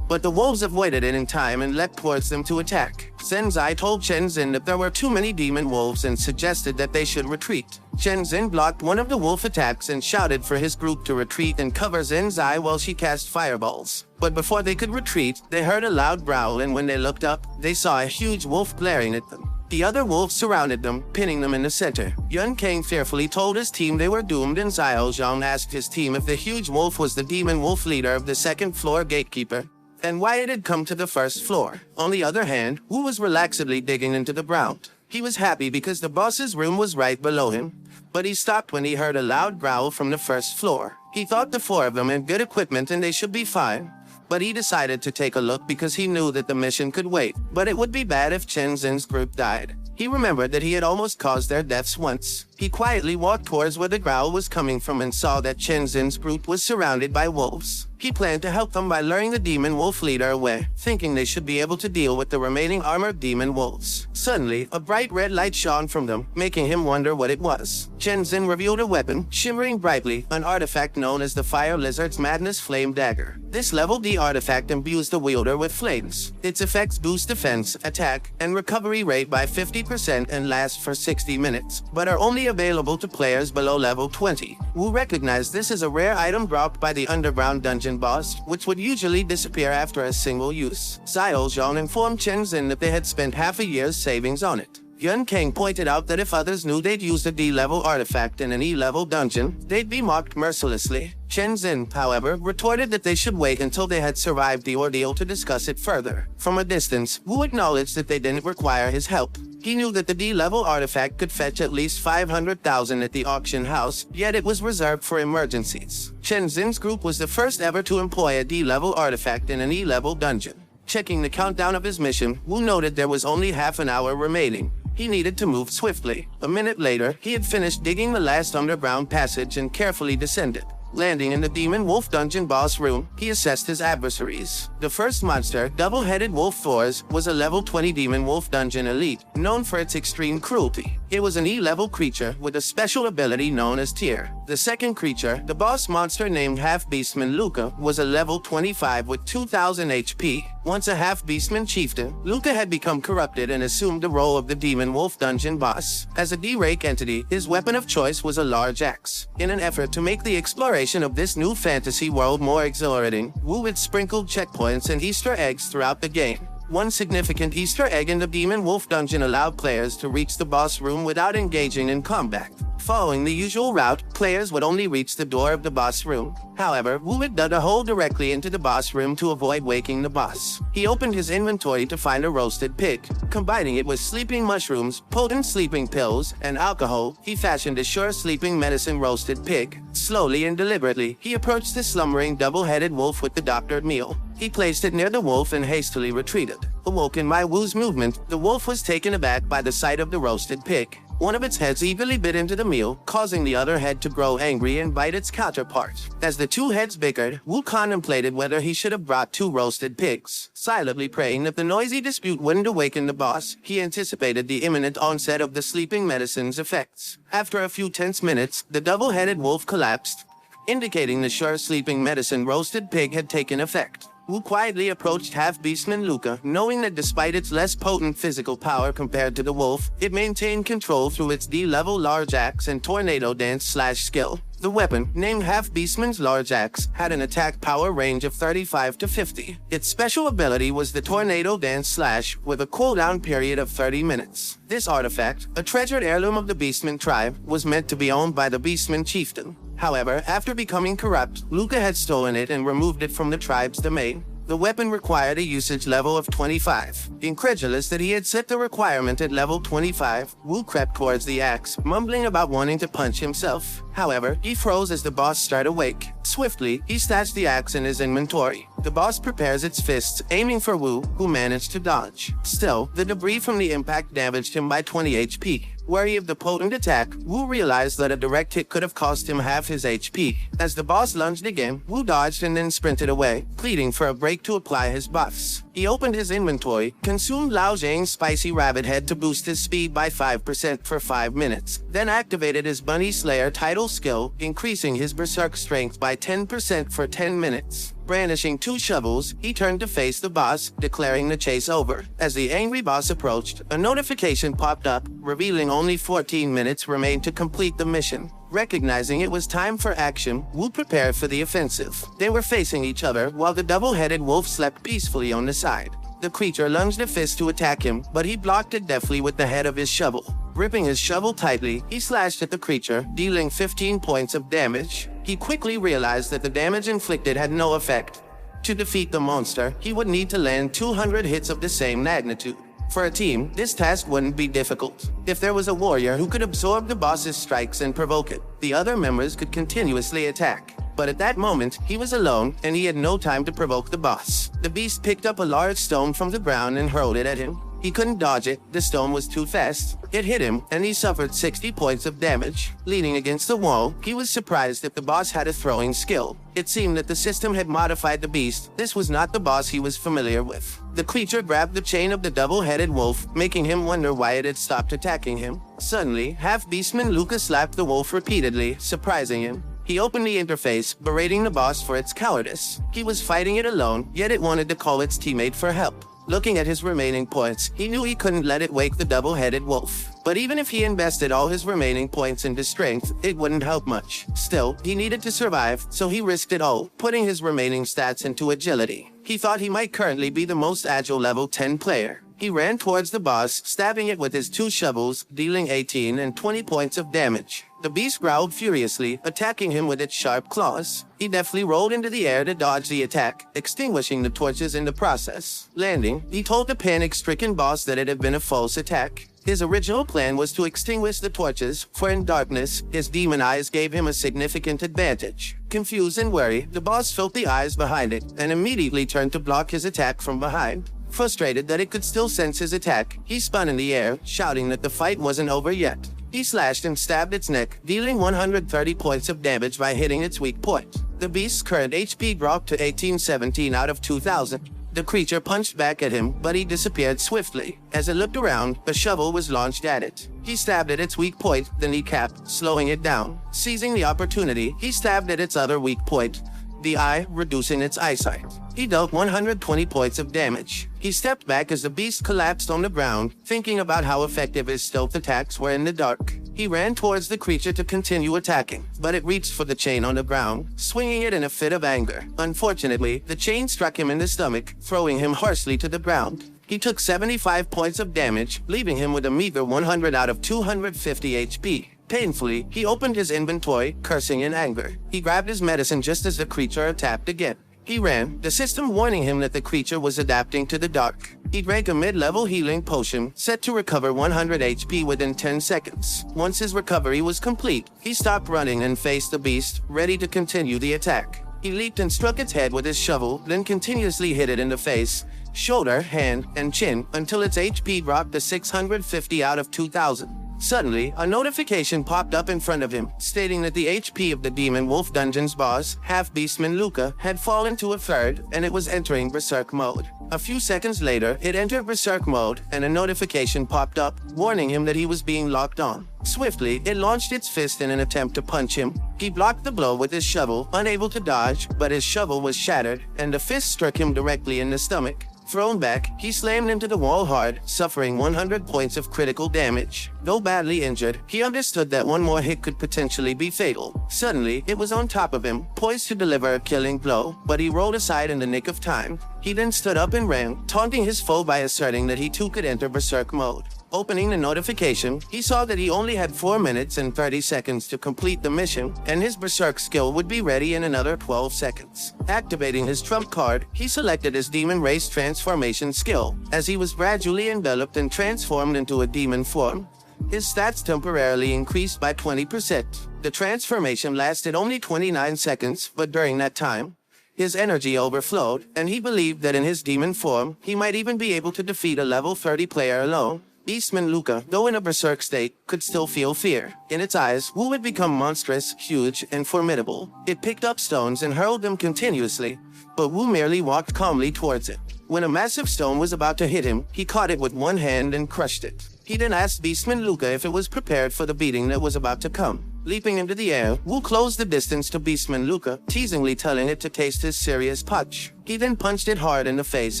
but the wolves avoided it in time and leapt towards them to attack. Senzai told Shenzhen that there were too many demon wolves and suggested that they should retreat. Shenzhen blocked one of the wolf attacks and shouted for his group to retreat and cover Zenzai while she cast fireballs. But before they could retreat, they heard a loud growl, and when they looked up, they saw a huge wolf glaring at them. The other wolves surrounded them, pinning them in the center. Yun Kang fearfully told his team they were doomed, and Xiao Zhang asked his team if the huge wolf was the demon wolf leader of the second-floor gatekeeper, and why it had come to the first floor. On the other hand, Wu was relaxedly digging into the ground. He was happy because the boss's room was right below him, but he stopped when he heard a loud growl from the first floor. He thought the 4 of them had good equipment and they should be fine, but he decided to take a look because he knew that the mission could wait. But it would be bad if Chen Zhen's group died. He remembered that he had almost caused their deaths once. He quietly walked towards where the growl was coming from and saw that Chen Zhen's group was surrounded by wolves. He planned to help them by luring the demon wolf leader away, thinking they should be able to deal with the remaining armored demon wolves. Suddenly, a bright red light shone from them, making him wonder what it was. Chen Zhen revealed a weapon, shimmering brightly, an artifact known as the Fire Lizard's Madness Flame Dagger. This level D artifact imbues the wielder with flames. Its effects boost defense, attack, and recovery rate by 50% and last for 60 minutes, but are only available to players below level 20. Wu recognized this as a rare item dropped by the underground dungeon boss, which would usually disappear after a single use. Xiao Zhang informed Chen Zhen that they had spent half a year's savings on it. Yun Kang pointed out that if others knew they'd used a D-level artifact in an E-level dungeon, they'd be mocked mercilessly. Chen Zhen, however, retorted that they should wait until they had survived the ordeal to discuss it further. From a distance, Wu acknowledged that they didn't require his help. He knew that the D-level artifact could fetch at least 500,000 at the auction house, yet it was reserved for emergencies. Chen Zhen's group was the first ever to employ a D-level artifact in an E-level dungeon. Checking the countdown of his mission, Wu noted there was only half an hour remaining. He needed to move swiftly. A minute later, he had finished digging the last underground passage and carefully descended. Landing in the Demon Wolf Dungeon boss room, he assessed his adversaries. The first monster, Double-Headed Wolf Thors, was a level 20 Demon Wolf Dungeon elite, known for its extreme cruelty. It was an E-level creature with a special ability known as Tear. The second creature, the boss monster named Half-Beastman Luca, was a level 25 with 2,000 HP. Once a Half-Beastman chieftain, Luca had become corrupted and assumed the role of the Demon Wolf Dungeon boss. As a D-rank entity, his weapon of choice was a large axe. In an effort to make the exploration of this new fantasy world more exhilarating, Wu had sprinkled checkpoints and Easter eggs throughout the game. One significant Easter egg in the Demon Wolf Dungeon allowed players to reach the boss room without engaging in combat. Following the usual route, players would only reach the door of the boss room. However, Wu had dug a hole directly into the boss room to avoid waking the boss. He opened his inventory to find a roasted pig. Combining it with sleeping mushrooms, potent sleeping pills, and alcohol, he fashioned a sure sleeping medicine roasted pig. Slowly and deliberately, he approached the slumbering double-headed wolf with the doctored meal. He placed it near the wolf and hastily retreated. Awoken by Wu's movement, the wolf was taken aback by the sight of the roasted pig. One of its heads eagerly bit into the meal, causing the other head to grow angry and bite its counterpart. As the two heads bickered, Wu contemplated whether he should have brought 2 roasted pigs. Silently praying that the noisy dispute wouldn't awaken the boss, he anticipated the imminent onset of the sleeping medicine's effects. After a few tense minutes, the double-headed wolf collapsed, indicating the sure sleeping medicine roasted pig had taken effect. Wu quietly approached Half-Beastman Luca, knowing that despite its less potent physical power compared to the wolf, it maintained control through its D-level large axe and tornado dance skill. The weapon, named Half-Beastman's Large Axe, had an attack power range of 35 to 50. Its special ability was the Tornado Dance Slash, with a cooldown period of 30 minutes. This artifact, a treasured heirloom of the Beastman tribe, was meant to be owned by the Beastman chieftain. However, after becoming corrupt, Luca had stolen it and removed it from the tribe's domain. The weapon required a usage level of 25. Incredulous that he had set the requirement at level 25, Wu crept towards the axe, mumbling about wanting to punch himself. However, he froze as the boss started awake. Swiftly, he stashed the axe in his inventory. The boss prepares its fists, aiming for Wu, who managed to dodge. Still, the debris from the impact damaged him by 20 HP. Wary of the potent attack, Wu realized that a direct hit could have cost him half his HP. As the boss lunged again, Wu dodged and then sprinted away, pleading for a break to apply his buffs. He opened his inventory, consumed Lao Zhang's spicy rabbit head to boost his speed by 5% for 5 minutes, then activated his Bunny Slayer title metal skill, increasing his berserk strength by 10% for 10 minutes. Brandishing 2 shovels, he turned to face the boss, declaring the chase over. As the angry boss approached, a notification popped up, revealing only 14 minutes remained to complete the mission. Recognizing it was time for action, Wu prepared for the offensive. They were facing each other while the double-headed wolf slept peacefully on the side. The creature lunged a fist to attack him, but he blocked it deftly with the head of his shovel. Gripping his shovel tightly, he slashed at the creature, dealing 15 points of damage. He quickly realized that the damage inflicted had no effect. To defeat the monster, he would need to land 200 hits of the same magnitude. For a team, this task wouldn't be difficult. If there was a warrior who could absorb the boss's strikes and provoke it, the other members could continuously attack. But at that moment, he was alone, and he had no time to provoke the boss. The beast picked up a large stone from the ground and hurled it at him. He couldn't dodge it, the stone was too fast. It hit him, and he suffered 60 points of damage. Leaning against the wall, he was surprised that the boss had a throwing skill. It seemed that the system had modified the beast. This was not the boss he was familiar with. The creature grabbed the chain of the double-headed wolf, making him wonder why it had stopped attacking him. Suddenly, half-beastman Luca slapped the wolf repeatedly, surprising him. He opened the interface, berating the boss for its cowardice. He was fighting it alone, yet it wanted to call its teammate for help. Looking at his remaining points, he knew he couldn't let it wake the double-headed wolf. But even if he invested all his remaining points into strength, it wouldn't help much. Still, he needed to survive, so he risked it all, putting his remaining stats into agility. He thought he might currently be the most agile level 10 player. He ran towards the boss, stabbing it with his 2 shovels, dealing 18 and 20 points of damage. The beast growled furiously, attacking him with its sharp claws. He deftly rolled into the air to dodge the attack, extinguishing the torches in the process. Landing, he told the panic-stricken boss that it had been a false attack. His original plan was to extinguish the torches, for in darkness, his demon eyes gave him a significant advantage. Confused and worried, the boss felt the eyes behind it, and immediately turned to block his attack from behind. Frustrated that it could still sense his attack, he spun in the air, shouting that the fight wasn't over yet. He slashed and stabbed its neck, dealing 130 points of damage by hitting its weak point. The beast's current HP dropped to 1817 out of 2000. The creature punched back at him, but he disappeared swiftly. As it looked around, a shovel was launched at it. He stabbed at its weak point, the kneecap, slowing it down. Seizing the opportunity, he stabbed at its other weak point, the eye, reducing its eyesight. He dealt 120 points of damage. He stepped back as the beast collapsed on the ground, thinking about how effective his stealth attacks were in the dark. He ran towards the creature to continue attacking, but it reached for the chain on the ground, swinging it in a fit of anger. Unfortunately, the chain struck him in the stomach, throwing him harshly to the ground. He took 75 points of damage, leaving him with a meager 100 out of 250 HP. Painfully, he opened his inventory, cursing in anger. He grabbed his medicine just as the creature attacked again. He ran, the system warning him that the creature was adapting to the dark. He drank a mid-level healing potion, set to recover 100 HP within 10 seconds. Once his recovery was complete, he stopped running and faced the beast, ready to continue the attack. He leaped and struck its head with his shovel, then continuously hit it in the face, shoulder, hand, and chin until its HP dropped to 650 out of 2000. Suddenly, a notification popped up in front of him, stating that the HP of the Demon Wolf Dungeon's boss, half-beastman Luca, had fallen to a third, and it was entering Berserk mode. A few seconds later, it entered Berserk mode, and a notification popped up, warning him that he was being locked on. Swiftly, it launched its fist in an attempt to punch him. He blocked the blow with his shovel, unable to dodge, but his shovel was shattered, and the fist struck him directly in the stomach. Thrown back, he slammed into the wall hard, suffering 100 points of critical damage. Though badly injured, he understood that one more hit could potentially be fatal. Suddenly, it was on top of him, poised to deliver a killing blow, but he rolled aside in the nick of time. He then stood up and ran, taunting his foe by asserting that he too could enter Berserk mode. Opening the notification, he saw that he only had 4 minutes and 30 seconds to complete the mission, and his Berserk skill would be ready in another 12 seconds. Activating his trump card, he selected his Demon Race Transformation skill, as he was gradually enveloped and transformed into a demon form. His stats temporarily increased by 20%. The transformation lasted only 29 seconds, but during that time, his energy overflowed, and he believed that in his demon form, he might even be able to defeat a level 30 player alone. Beastman Luca, though in a berserk state, could still feel fear. In its eyes, Wu had become monstrous, huge, and formidable. It picked up stones and hurled them continuously, but Wu merely walked calmly towards it. When a massive stone was about to hit him, he caught it with one hand and crushed it. He then asked Beastman Luca if it was prepared for the beating that was about to come. Leaping into the air, Wu closed the distance to Beastman Luca, teasingly telling it to taste his serious punch. He then punched it hard in the face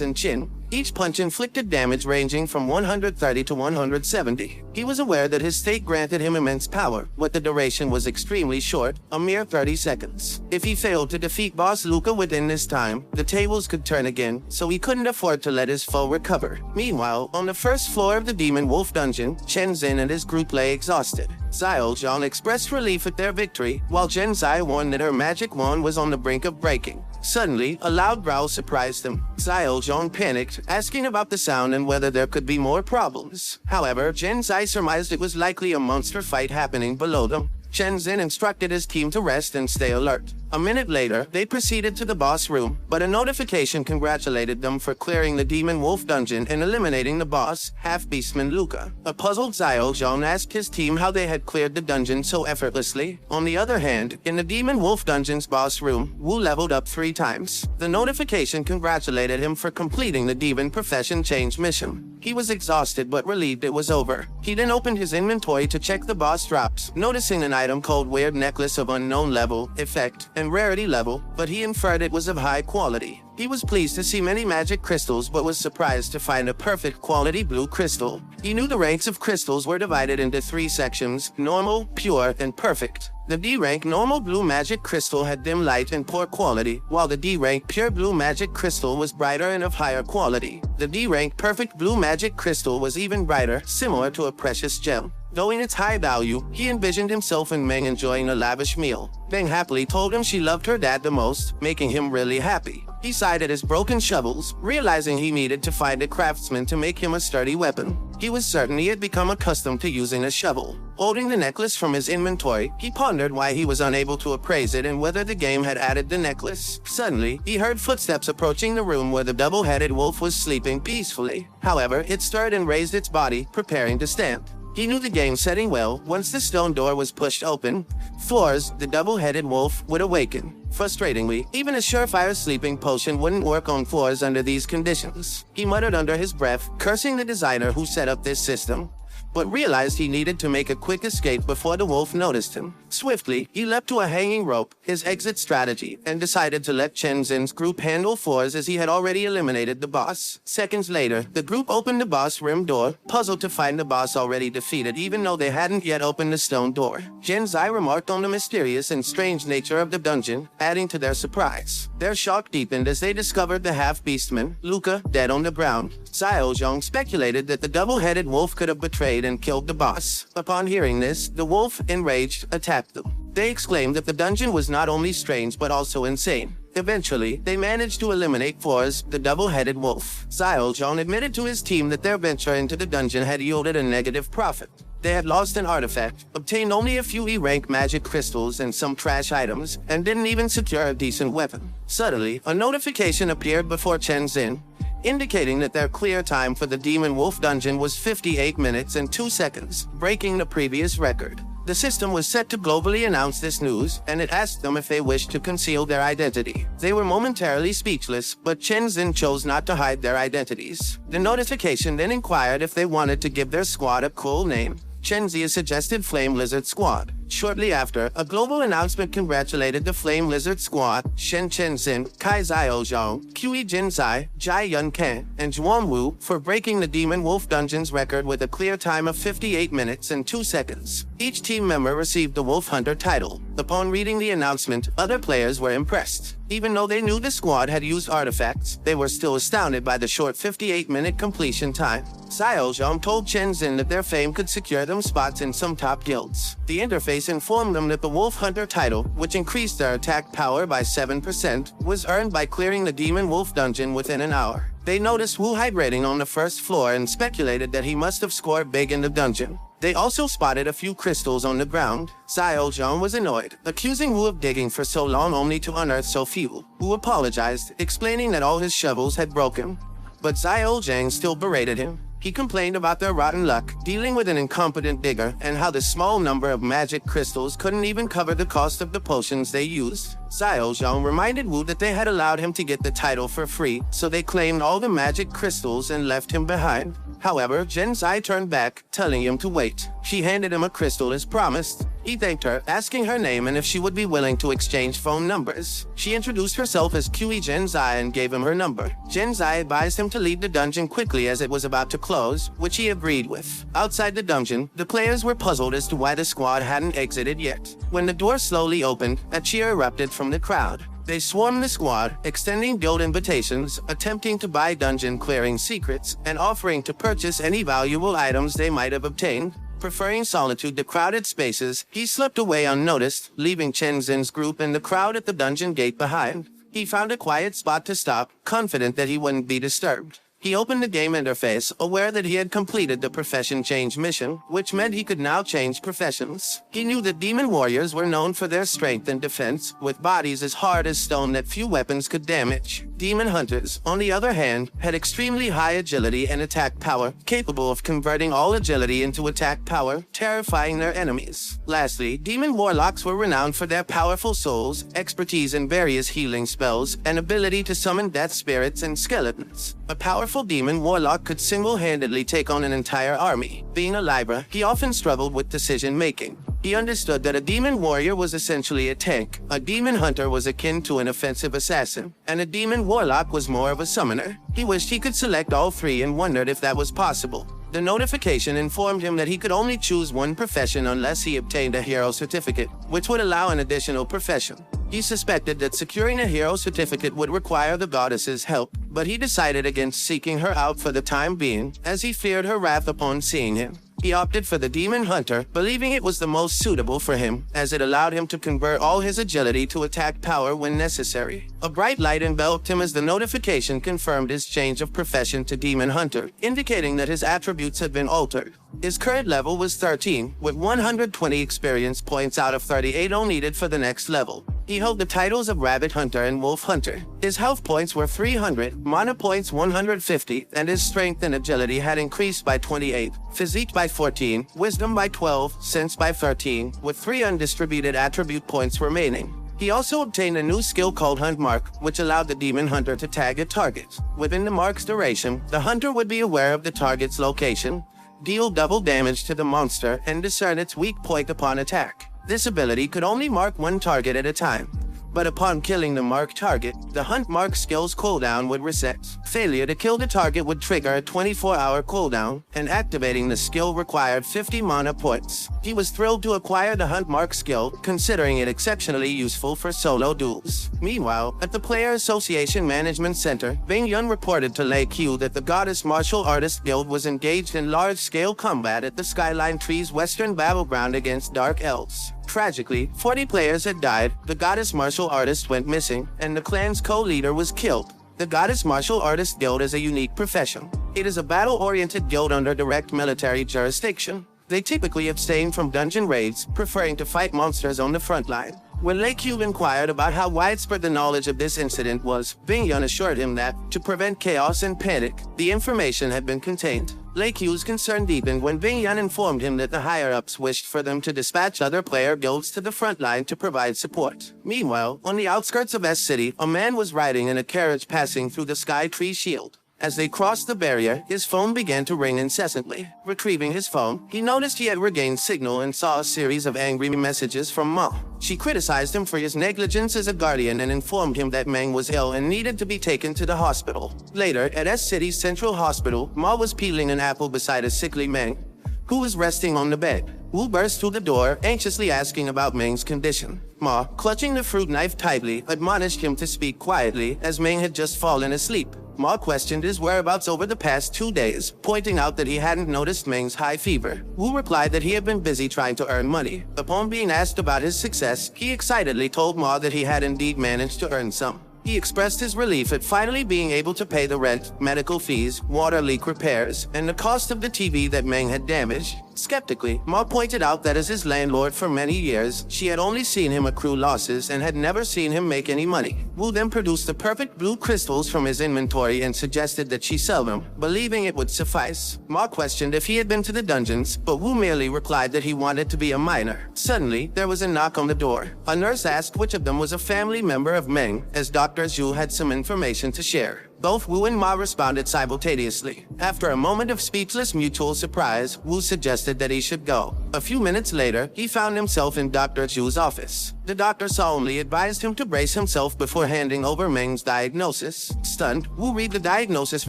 and chin. Each punch inflicted damage ranging from 130 to 170. He was aware that his state granted him immense power, but the duration was extremely short, a mere 30 seconds. If he failed to defeat Boss Luca within this time, the tables could turn again, so he couldn't afford to let his foe recover. Meanwhile, on the first floor of the Demon Wolf dungeon, Chen Zin and his group lay exhausted. Xiao Zhang expressed relief at their victory, while Chen Zai warned that her magic wand was on the brink of breaking. Suddenly, a loud growl surprised them. Xiao Zhang panicked, asking about the sound and whether there could be more problems. However, Chen Zai surmised it was likely a monster fight happening below them. Chen Zin instructed his team to rest and stay alert. A minute later, they proceeded to the boss room, but a notification congratulated them for clearing the Demon Wolf dungeon and eliminating the boss, Half-Beastman Luca. A puzzled Xiao Zhang asked his team how they had cleared the dungeon so effortlessly. On the other hand, in the Demon Wolf dungeon's boss room, Wu leveled up 3 times. The notification congratulated him for completing the Demon Profession Change mission. He was exhausted but relieved it was over. He then opened his inventory to check the boss drops, noticing an item called Weird Necklace of Unknown Level, Effect, and Rarity Level, but he inferred it was of high quality. He was pleased to see many magic crystals but was surprised to find a perfect quality blue crystal. He knew the ranks of crystals were divided into 3 sections: normal, pure, and perfect. The D-rank normal blue magic crystal had dim light and poor quality, while the D-rank pure blue magic crystal was brighter and of higher quality. The D-rank perfect blue magic crystal was even brighter, similar to a precious gem. Knowing its high value, he envisioned himself and Meng enjoying a lavish meal. Meng happily told him she loved her dad the most, making him really happy. He sighed at his broken shovels, realizing he needed to find a craftsman to make him a sturdy weapon. He was certain he had become accustomed to using a shovel. Holding the necklace from his inventory, he pondered why he was unable to appraise it and whether the game had added the necklace. Suddenly, he heard footsteps approaching the room where the double-headed wolf was sleeping peacefully. However, it stirred and raised its body, preparing to stand. He knew the game setting well. Once the stone door was pushed open, Thors, the double-headed wolf, would awaken. Frustratingly, even a surefire sleeping potion wouldn't work on Thors under these conditions. He muttered under his breath, cursing the designer who set up this system, but realized he needed to make a quick escape before the wolf noticed him. Swiftly, he leapt to a hanging rope, his exit strategy, and decided to let Chen Zin's group handle Thors as he had already eliminated the boss. Seconds later, the group opened the boss room door, puzzled to find the boss already defeated even though they hadn't yet opened the stone door. Chen Zai remarked on the mysterious and strange nature of the dungeon, adding to their surprise. Their shock deepened as they discovered the half-beastman, Luca, dead on the ground. Xiao Zhang speculated that the double-headed wolf could have betrayed and killed the boss. Upon hearing this, the wolf, enraged, attacked them. They exclaimed that the dungeon was not only strange but also insane. Eventually, they managed to eliminate Thors, the double-headed wolf. Xiao Zhang admitted to his team that their venture into the dungeon had yielded a negative profit. They had lost an artifact, obtained only a few E-rank magic crystals and some trash items, and didn't even secure a decent weapon. Suddenly, a notification appeared before Chen Zin, indicating that their clear time for the Demon Wolf dungeon was 58 minutes and 2 seconds, breaking the previous record. The system was set to globally announce this news, and it asked them if they wished to conceal their identity. They were momentarily speechless, but Chen Zin chose not to hide their identities. The notification then inquired if they wanted to give their squad a cool name. Chen Zia suggested Flame Lizard Squad. Shortly after, a global announcement congratulated the Flame Lizard Squad, Shen Chen Zin, Kai Xiao Zhang, Qi Jin Zai, Jai Yun Kan, and Zhuan Wu for breaking the Demon Wolf Dungeon's record with a clear time of 58 minutes and 2 seconds. Each team member received the Wolf Hunter title. Upon reading the announcement, other players were impressed. Even though they knew the squad had used artifacts, they were still astounded by the short 58-minute completion time. Xiao Zhang told Chen Zin that their fame could secure them spots in some top guilds. The interface informed them that the Wolf Hunter title, which increased their attack power by 7%, was earned by clearing the Demon Wolf dungeon within an hour. They noticed Wu hydrating on the first floor and speculated that he must have scored big in the dungeon. They also spotted a few crystals on the ground. Xiao Zhang was annoyed, accusing Wu of digging for so long only to unearth so few. Wu apologized, explaining that all his shovels had broken. But Xiao Zhang still berated him. He complained about their rotten luck, dealing with an incompetent digger, and how the small number of magic crystals couldn't even cover the cost of the potions they used. Xiao Zhang reminded Wu that they had allowed him to get the title for free, so they claimed all the magic crystals and left him behind. However, Zhen Zai turned back, telling him to wait. She handed him a crystal as promised. He thanked her, asking her name and if she would be willing to exchange phone numbers. She introduced herself as QE Zhen Zai and gave him her number. Zhen Zai advised him to leave the dungeon quickly as it was about to close, which he agreed with. Outside the dungeon, the players were puzzled as to why the squad hadn't exited yet. When the door slowly opened, a cheer erupted from the crowd. They swarmed the squad, extending guild invitations, attempting to buy dungeon clearing secrets, and offering to purchase any valuable items they might have obtained. Preferring solitude to crowded spaces, he slipped away unnoticed, leaving Chen Zhen's group and the crowd at the dungeon gate behind. He found a quiet spot to stop, confident that he wouldn't be disturbed. He opened the game interface, aware that he had completed the profession change mission, which meant he could now change professions. He knew that demon warriors were known for their strength and defense, with bodies as hard as stone that few weapons could damage. Demon hunters, on the other hand, had extremely high agility and attack power, capable of converting all agility into attack power, terrifying their enemies. Lastly, demon warlocks were renowned for their powerful souls, expertise in various healing spells, and ability to summon death spirits and skeletons. A powerful demon warlock could single-handedly take on an entire army. Being a Libra, he often struggled with decision-making. He understood that a demon warrior was essentially a tank, a demon hunter was akin to an offensive assassin, and a demon warlock was more of a summoner. He wished he could select all three and wondered if that was possible. The notification informed him that he could only choose one profession unless he obtained a hero certificate, which would allow an additional profession. He suspected that securing a hero certificate would require the goddess's help, but he decided against seeking her out for the time being, as he feared her wrath upon seeing him. He opted for the Demon Hunter, believing it was the most suitable for him, as it allowed him to convert all his agility to attack power when necessary. A bright light enveloped him as the notification confirmed his change of profession to Demon Hunter, indicating that his attributes had been altered. His current level was 13, with 120 experience points out of 38 needed for the next level. He held the titles of Rabbit Hunter and Wolf Hunter. His health points were 300, mana points 150, and his strength and agility had increased by 28, physique by 14, wisdom by 12, sense by 13, with 3 undistributed attribute points remaining. He also obtained a new skill called Hunt Mark, which allowed the Demon Hunter to tag a target. Within the mark's duration, the hunter would be aware of the target's location, deal double damage to the monster, and discern its weak point upon attack. This ability could only mark one target at a time, but upon killing the marked target, the Hunt Mark skill's cooldown would reset. Failure to kill the target would trigger a 24-hour cooldown, and activating the skill required 50 mana points. He was thrilled to acquire the Hunt Mark skill, considering it exceptionally useful for solo duels. Meanwhile, at the Player Association Management Center, Bing Yun reported to Lei Qiu that the Goddess Martial Artist Guild was engaged in large-scale combat at the Skyline Tree's western battleground against Dark Elves. Tragically, 40 players had died, the Goddess Martial Artist went missing, and the clan's co-leader was killed. The Goddess Martial Artist Guild is a unique profession. It is a battle-oriented guild under direct military jurisdiction. They typically abstain from dungeon raids, preferring to fight monsters on the front line. When Lei Qiu inquired about how widespread the knowledge of this incident was, Bing Yun assured him that, to prevent chaos and panic, the information had been contained. Lei Qiu's concern deepened when Bing Yun informed him that the higher-ups wished for them to dispatch other player guilds to the front line to provide support. Meanwhile, on the outskirts of S-City, a man was riding in a carriage passing through the Sky Tree Shield. As they crossed the barrier, his phone began to ring incessantly. Retrieving his phone, he noticed he had regained signal and saw a series of angry messages from Ma. She criticized him for his negligence as a guardian and informed him that Meng was ill and needed to be taken to the hospital. Later, at S-City's Central Hospital, Ma was peeling an apple beside a sickly Meng, who was resting on the bed. Wu burst through the door, anxiously asking about Meng's condition. Ma, clutching the fruit knife tightly, admonished him to speak quietly, as Meng had just fallen asleep. Ma questioned his whereabouts over the past 2 days, pointing out that he hadn't noticed Meng's high fever. Wu replied that he had been busy trying to earn money. Upon being asked about his success, he excitedly told Ma that he had indeed managed to earn some. He expressed his relief at finally being able to pay the rent, medical fees, water leak repairs, and the cost of the TV that Meng had damaged. Skeptically, Ma pointed out that as his landlord for many years, she had only seen him accrue losses and had never seen him make any money. Wu then produced the perfect blue crystals from his inventory and suggested that she sell them, believing it would suffice. Ma questioned if he had been to the dungeons, but Wu merely replied that he wanted to be a miner. Suddenly, there was a knock on the door. A nurse asked which of them was a family member of Meng, as Dr. Zhu had some information to share. Both Wu and Ma responded simultaneously. After a moment of speechless mutual surprise, Wu suggested that he should go. A few minutes later, he found himself in Dr. Zhu's office. The doctor solemnly advised him to brace himself before handing over Meng's diagnosis. Stunned, Wu read the diagnosis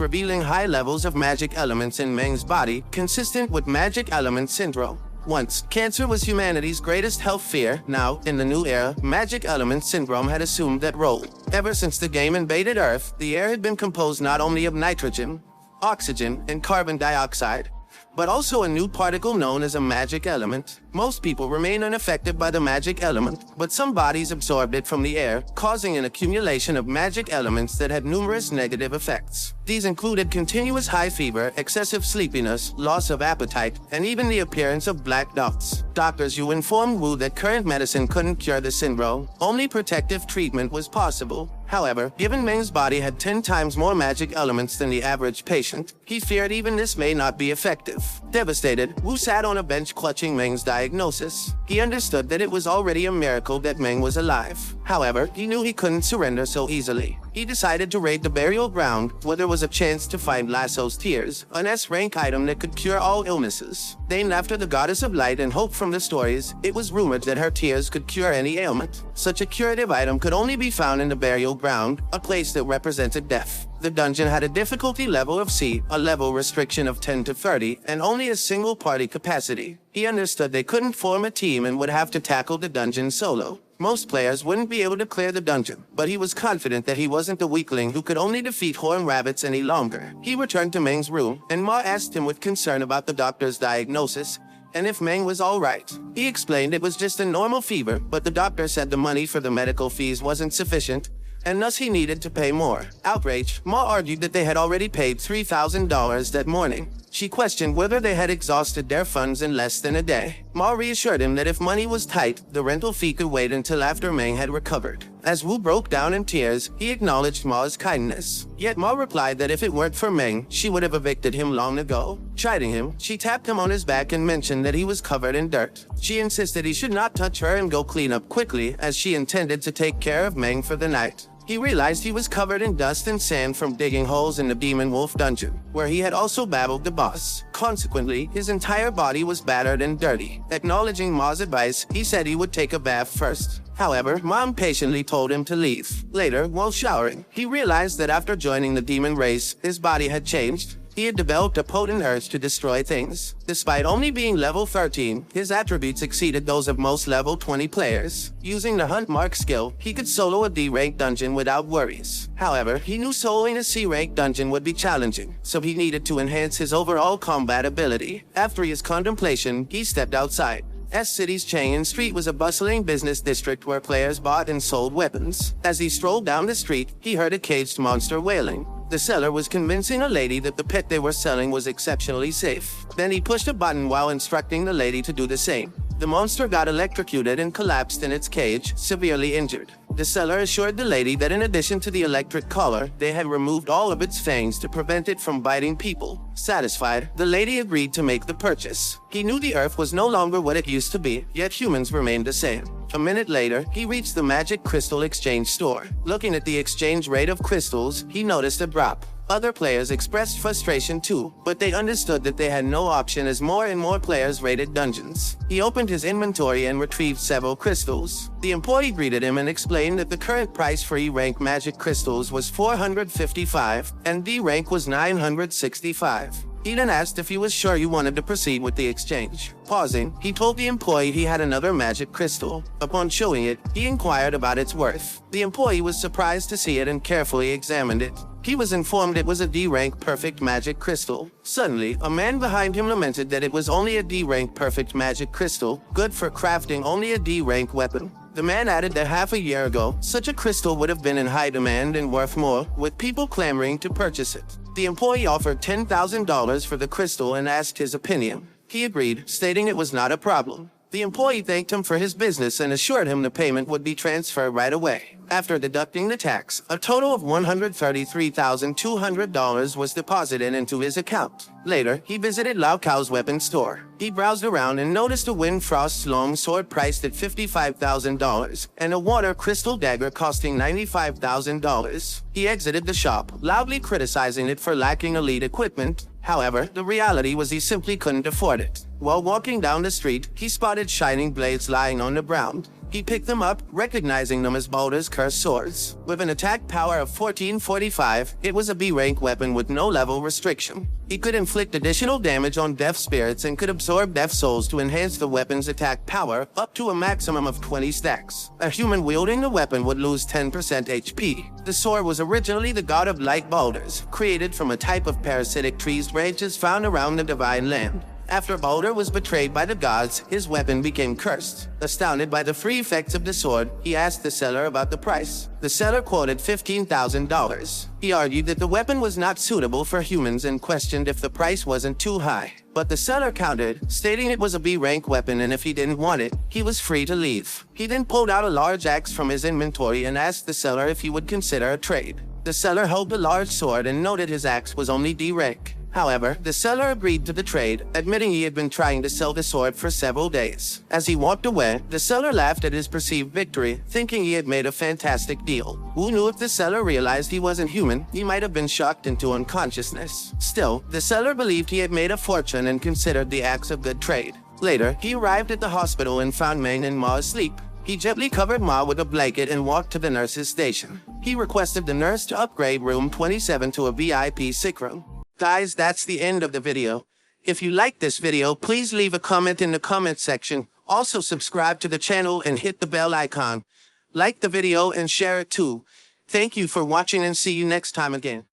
revealing high levels of magic elements in Meng's body, consistent with magic element syndrome. Once, cancer was humanity's greatest health fear. Now, in the new era, magic element syndrome had assumed that role. Ever since the game invaded Earth, the air had been composed not only of nitrogen, oxygen, and carbon dioxide, but also a new particle known as a magic element. Most people remain unaffected by the magic element, but some bodies absorbed it from the air, causing an accumulation of magic elements that had numerous negative effects. These included continuous high fever, excessive sleepiness, loss of appetite, and even the appearance of black dots. Doctors Yu informed Wu that current medicine couldn't cure the syndrome. Only protective treatment was possible. However, given Meng's body had 10 times more magic elements than the average patient, he feared even this may not be effective. Devastated, Wu sat on a bench clutching Meng's diagnosis. He understood that it was already a miracle that Meng was alive. However, he knew he couldn't surrender so easily. He decided to raid the burial ground, where there was a chance to find Lasso's tears, an S-rank item that could cure all illnesses. Named after the goddess of light and hope from the stories, it was rumored that her tears could cure any ailment. Such a curative item could only be found in the burial ground, a place that represented death. The dungeon had a difficulty level of C, a level restriction of 10 to 30, and only a single party capacity. He understood they couldn't form a team and would have to tackle the dungeon solo. Most players wouldn't be able to clear the dungeon, but he was confident that he wasn't a weakling who could only defeat horned rabbits any longer. He returned to Meng's room, and Ma asked him with concern about the doctor's diagnosis, and if Meng was all right. He explained it was just a normal fever, but the doctor said the money for the medical fees wasn't sufficient, and thus he needed to pay more. Outraged, Ma argued that they had already paid $3,000 that morning. She questioned whether they had exhausted their funds in less than a day. Ma reassured him that if money was tight, the rental fee could wait until after Meng had recovered. As Wu broke down in tears, he acknowledged Ma's kindness. Yet Ma replied that if it weren't for Meng, she would have evicted him long ago. Chiding him, she tapped him on his back and mentioned that he was covered in dirt. She insisted he should not touch her and go clean up quickly, as she intended to take care of Meng for the night. He realized he was covered in dust and sand from digging holes in the Demon Wolf dungeon, where he had also battled the boss. Consequently, his entire body was battered and dirty. Acknowledging Ma's advice, he said he would take a bath first. However, Ma impatiently told him to leave. Later, while showering, he realized that after joining the demon race, his body had changed. He had developed a potent urge to destroy things. Despite only being level 13, his attributes exceeded those of most level 20 players. Using the Hunt Mark skill, he could solo a D-rank dungeon without worries. However, he knew soloing a C-rank dungeon would be challenging, so he needed to enhance his overall combat ability. After his contemplation, he stepped outside. S-City's Chang'an Street was a bustling business district where players bought and sold weapons. As he strolled down the street, he heard a caged monster wailing. The seller was convincing a lady that the pet they were selling was exceptionally safe. Then he pushed a button while instructing the lady to do the same. The monster got electrocuted and collapsed in its cage, severely injured. The seller assured the lady that in addition to the electric collar, they had removed all of its fangs to prevent it from biting people. Satisfied, the lady agreed to make the purchase. He knew the earth was no longer what it used to be, yet humans remained the same. A minute later, he reached the Magic Crystal Exchange store. Looking at the exchange rate of crystals, he noticed a drop. Other players expressed frustration too, but they understood that they had no option as more and more players raided dungeons. He opened his inventory and retrieved several crystals. The employee greeted him and explained that the current price for E-rank magic crystals was $455 and D-rank was $965. He then asked if he was sure he wanted to proceed with the exchange. Pausing, he told the employee he had another magic crystal. Upon showing it, he inquired about its worth. The employee was surprised to see it and carefully examined it. He was informed it was a D-rank perfect magic crystal. Suddenly, a man behind him lamented that it was only a D-rank perfect magic crystal, good for crafting only a D-rank weapon. The man added that half a year ago, such a crystal would have been in high demand and worth more, with people clamoring to purchase it. The employee offered $10,000 for the crystal and asked his opinion. He agreed, stating it was not a problem. The employee thanked him for his business and assured him the payment would be transferred right away. After deducting the tax, a total of $133,200 was deposited into his account. Later, he visited Lao Cao's weapon store. He browsed around and noticed a Windfrost's long sword priced at $55,000 and a water crystal dagger costing $95,000. He exited the shop, loudly criticizing it for lacking elite equipment. However, the reality was he simply couldn't afford it. While walking down the street, he spotted shining blades lying on the ground. He picked them up, recognizing them as Balder's cursed swords. With an attack power of 1445, it was a B-rank weapon with no level restriction. He could inflict additional damage on death spirits and could absorb death souls to enhance the weapon's attack power up to a maximum of 20 stacks. A human wielding the weapon would lose 10% HP. The sword was originally the god of light Baldur's, created from a type of parasitic trees branches found around the Divine Land. After Baldur was betrayed by the gods, his weapon became cursed. Astounded by the free effects of the sword, he asked the seller about the price. The seller quoted $15,000. He argued that the weapon was not suitable for humans and questioned if the price wasn't too high. But the seller countered, stating it was a B-rank weapon and if he didn't want it, he was free to leave. He then pulled out a large axe from his inventory and asked the seller if he would consider a trade. The seller held the large sword and noted his axe was only D-rank. However, the seller agreed to the trade, admitting he had been trying to sell the sword for several days. As he walked away, the seller laughed at his perceived victory, thinking he had made a fantastic deal. Who knew if the seller realized he wasn't human, he might have been shocked into unconsciousness. Still, the seller believed he had made a fortune and considered the axe a good trade. Later, he arrived at the hospital and found Main and Ma asleep. He gently covered Ma with a blanket and walked to the nurse's station. He requested the nurse to upgrade room 27 to a VIP sick room. Guys, that's the end of the video. If you liked this video, please leave a comment in the comment section. Also subscribe to the channel and hit the bell icon. Like the video and share it too. Thank you for watching and see you next time again.